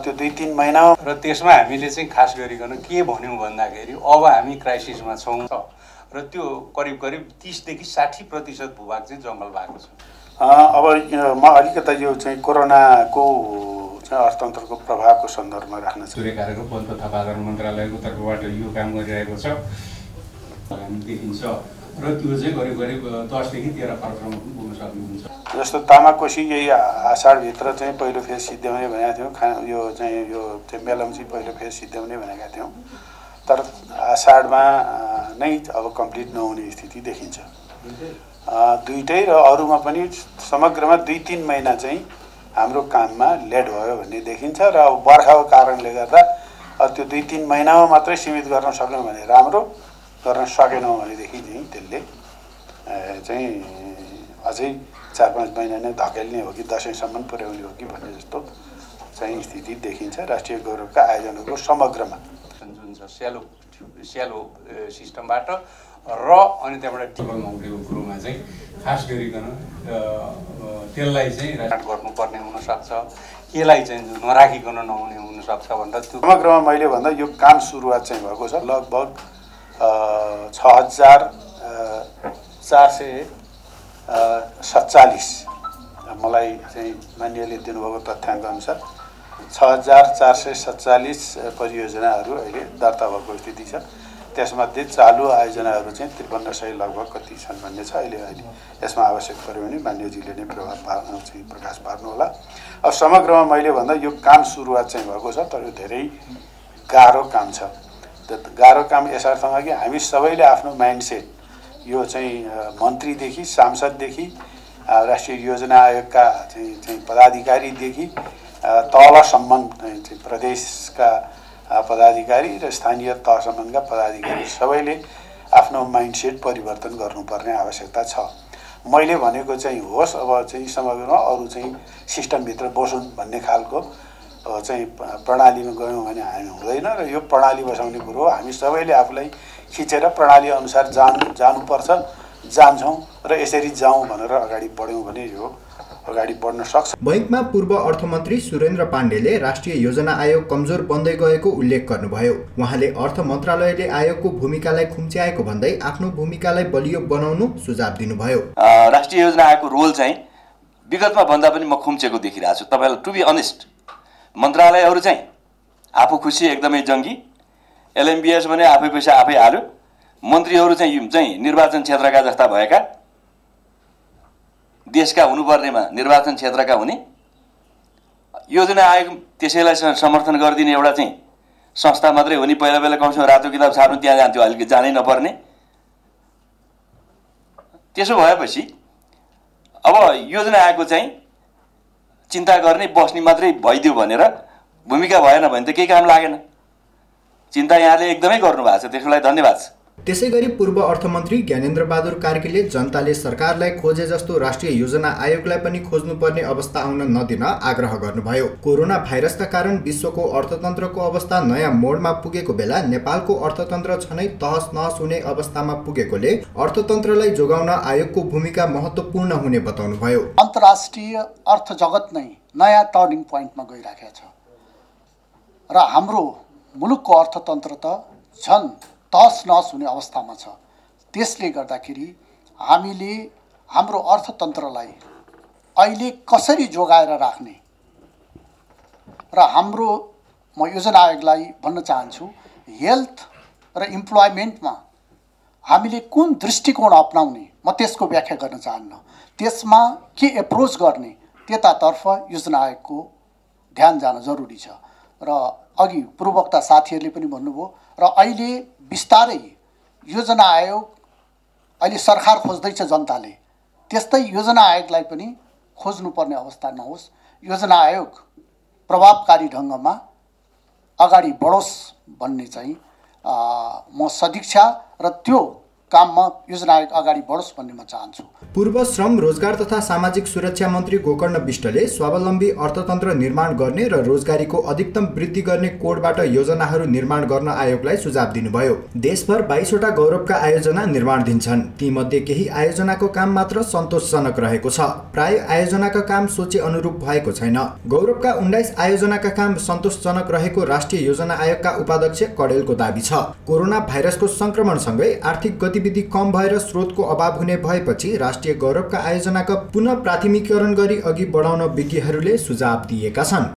त्यो 2-3 महिना र त्यसमा हामीले चाहिँ खास गरिकन के भन्यौँ भन्दाखेरि अब हामी क्राइसिसमा छौँ र त्यो करिब 30 देखि 60% भूभाग चाहिँ जङ्गल भएको छ। अब म अलिकता यो चाहिँ कोरोनाको चाहिँ अर्थतन्त्रको प्रभावको सन्दर्भमा राख्न चाहन्छु। सूर्य कार्यको पञ्च तथा प्रधान मन्त्रालयको तर्फबाट यो काम गरिरहेको छ देखिन्छ र त्यो चाहिँ करिब 10 देखि 13 खर्चमा पुग्न सक्नुहुन्छ। जस्तो तामाकोशी यही आषाढभित्र चाहिँ पहिलो फेज सिद्ध्याउने भनेका थियौँ। यो चाहिँ मेलम्ची पहिलो फेज सिद्ध्याउने भनेका थियौँ, तर आषाढमा नै अब कम्प्लिट नहुने स्थिति देखिन्छ। दुईटै र अरूमा पनि समग्रमा 2-3 महिना चाहिँ हाम्रो काममा लेट भयो भन्ने देखिन्छ र अब बर्खाको कारणले गर्दा त्यो 2-3 महिनामा मात्रै सीमित गर्न सक्यौँ भने राम्रो, गर्न सकेनौँ भनेदेखि चाहिँ त्यसले चाहिँ अझै 4-5 महिना नै धकेल्ने हो कि दसैँसम्म पुर्याउने हो कि भन्ने जस्तो चाहिँ स्थिति देखिन्छ राष्ट्रिय गौरवका आयोजनाको समग्रमा। जुन छ स्यालो सिस्टमबाट र अनि त्यहाँबाट टेबलमा उठेको कुरोमा चाहिँ खास गरिकन त्यसलाई चाहिँ गर्नुपर्ने हुनसक्छ, केलाई चाहिँ नराखिकन नहुने हुनसक्छ भनेर त्यो समग्रमा मैले भन्दा यो काम सुरुवात चाहिँ भएको छ। लगभग 6447 मलाई चाहिँ मान्यले दिनुभएको तथ्याङ्क अनुसार 6447 परियोजनाहरू अहिले दर्ता भएको स्थिति छ। त्यसमध्ये चालु आयोजनाहरू चाहिँ 5300 लगभग कति छन् भन्ने छ। अहिले यसमा आवश्यक पऱ्यो भने मान्यजीले नै प्रकाश पार्नु होला। अब समग्रमा मैले भन्दा यो काम सुरुवात चाहिँ भएको छ, तर यो धेरै गाह्रो काम छ। गाह्रो काम यस अर्थमा कि हामी सबैले आफ्नो माइन्डसेट यो चाहिँ मन्त्रीदेखि सांसददेखि राष्ट्रिय योजना आयोगका चाहिँ पदाधिकारीदेखि तलसम्म चाहिँ प्रदेशका पदाधिकारी र स्थानीय तहसम्मका पदाधिकारी सबैले आफ्नो माइन्डसेट परिवर्तन गर्नुपर्ने आवश्यकता छ। मैले भनेको चाहिँ होस्, अब चाहिँ समग्रमा अरू चाहिँ सिस्टमभित्र बसुन् भन्ने खालको चाहिँ प्रणालीमा गयौँ भने हामी हुँदैन र यो प्रणाली बसाउने कुरो हो। हामी सबैले आफूलाई खिचेर प्रणाली अनुसार जानुपर्छ, जान्छौँ र यसरी जाउँ भनेर अगाडि बढ्यौँ भने यो अगाडि बढ्न सक्छ। बैङ्कमा पूर्व अर्थमन्त्री सुरेन्द्र पाण्डेले राष्ट्रिय योजना आयोग कमजोर बन्दै गएको उल्लेख गर्नुभयो। उहाँले अर्थ मन्त्रालयले आयोगको भूमिकालाई खुम्च्याएको भन्दै आफ्नो भूमिकालाई बलियो बनाउनु सुझाव दिनुभयो। राष्ट्रिय योजना आयोगको रोल चाहिँ विगतमा भन्दा पनि म खुम्चेको देखिरहेको छु। तपाईँलाई टु बी अनेस्ट, मन्त्रालयहरू चाहिँ आफू खुसी एकदमै जङ्गी, एलएमबिएस भने आफै पैसा आफै हाल्यो, मन्त्रीहरू चाहिँ निर्वाचन क्षेत्रका जस्ता भएका, देशका हुनुपर्नेमा निर्वाचन क्षेत्रका हुने, योजना आयोग त्यसैलाई समर्थन गरिदिने एउटा चाहिँ संस्था मात्रै हो नि। पहिला पहिला कमसेकम रातो किताब छाप्नु त्यहाँ जान्थ्यो, अलिकति जानै नपर्ने। त्यसो भएपछि अब योजना आयोगको चाहिँ चिन्ता गर्ने बस्ने मात्रै भइदियो भनेर भूमिका भएन भने त केही काम लागेन। चिन्ता यहाँले एकदमै गर्नुभएको छ, त्यसको लागि धन्यवाद छ। त्यसैगरी पूर्व अर्थमन्त्री ज्ञानेन्द्र बहादुर कार्कीले जनताले सरकारलाई खोजे जस्तो राष्ट्रिय योजना आयोगलाई पनि खोज्नुपर्ने अवस्था आउन नदिन आग्रह गर्नुभयो। कोरोना भाइरसका कारण विश्वको अर्थतन्त्रको अवस्था नयाँ मोडमा पुगेको बेला नेपालको अर्थतन्त्र छनै तहस नहस हुने अवस्थामा पुगेकोले अर्थतन्त्रलाई जोगाउन आयोगको भूमिका महत्त्वपूर्ण हुने बताउनुभयो। अन्तर्राष्ट्रिय अर्थ जगत नै नयाँ टर्निङ पोइन्टमा गइराखेको छ र हाम्रो मुलुकको अर्थतन्त्र त झन् तहस नहस हुने अवस्थामा छ। त्यसले गर्दाखेरि हामीले हाम्रो अर्थतन्त्रलाई अहिले कसरी जोगाएर राख्ने र हाम्रो म योजना आयोगलाई भन्न चाहन्छु, हेल्थ र इम्प्लोइमेन्टमा हामीले कुन दृष्टिकोण अपनाउने म त्यसको व्याख्या गर्न चाहन्न। त्यसमा के एप्रोच गर्ने त्यतातर्फ योजना आयोगको ध्यान जान जरुरी छ। र अघि पूर्ववक्ता साथीहरूले पनि भन्नुभयो र अहिले बिस्तारै योजना आयोग अहिले सरकार खोज्दैछ जनताले, त्यस्तै योजना आयोगलाई पनि खोज्नुपर्ने अवस्था नहोस्। योजना आयोग प्रभावकारी ढङ्गमा अगाडि बढोस् भन्ने चाहिँ म सदिच्छा र त्यो काममा योजना आयोग अगाडि बढोस् भन्ने म चाहन्छु। पूर्व श्रम रोजगार तथा सामाजिक सुरक्षा मन्त्री गोकर्ण विष्टले स्वावलम्बी अर्थतन्त्र निर्माण गर्ने र रोजगारीको अधिकतम वृद्धि गर्ने कोडबाट योजनाहरू निर्माण गर्न आयोगलाई सुझाव दिनुभयो। देशभर 22 वटा गौरवका आयोजना निर्माणधीन छन्। तीमध्ये केही आयोजनाको काम मात्र सन्तोषजनक रहेको छ। प्राय आयोजनाका काम सोचे अनुरूप भएको छैन। गौरवका 19 आयोजनाका काम सन्तोषजनक रहेको राष्ट्रिय योजना आयोगका उपाध्यक्ष कडेलको दाबी छ। कोरोना भाइरसको संक्रमणसँगै आर्थिक गतिविधि कम भएर स्रोतको अभाव हुने भएपछि राष्ट्रिय गौरवका आयोजनाका पुनः प्राथमिकीकरण गरी अघि बढाउन विज्ञहरूले सुझाव दिएका छन्।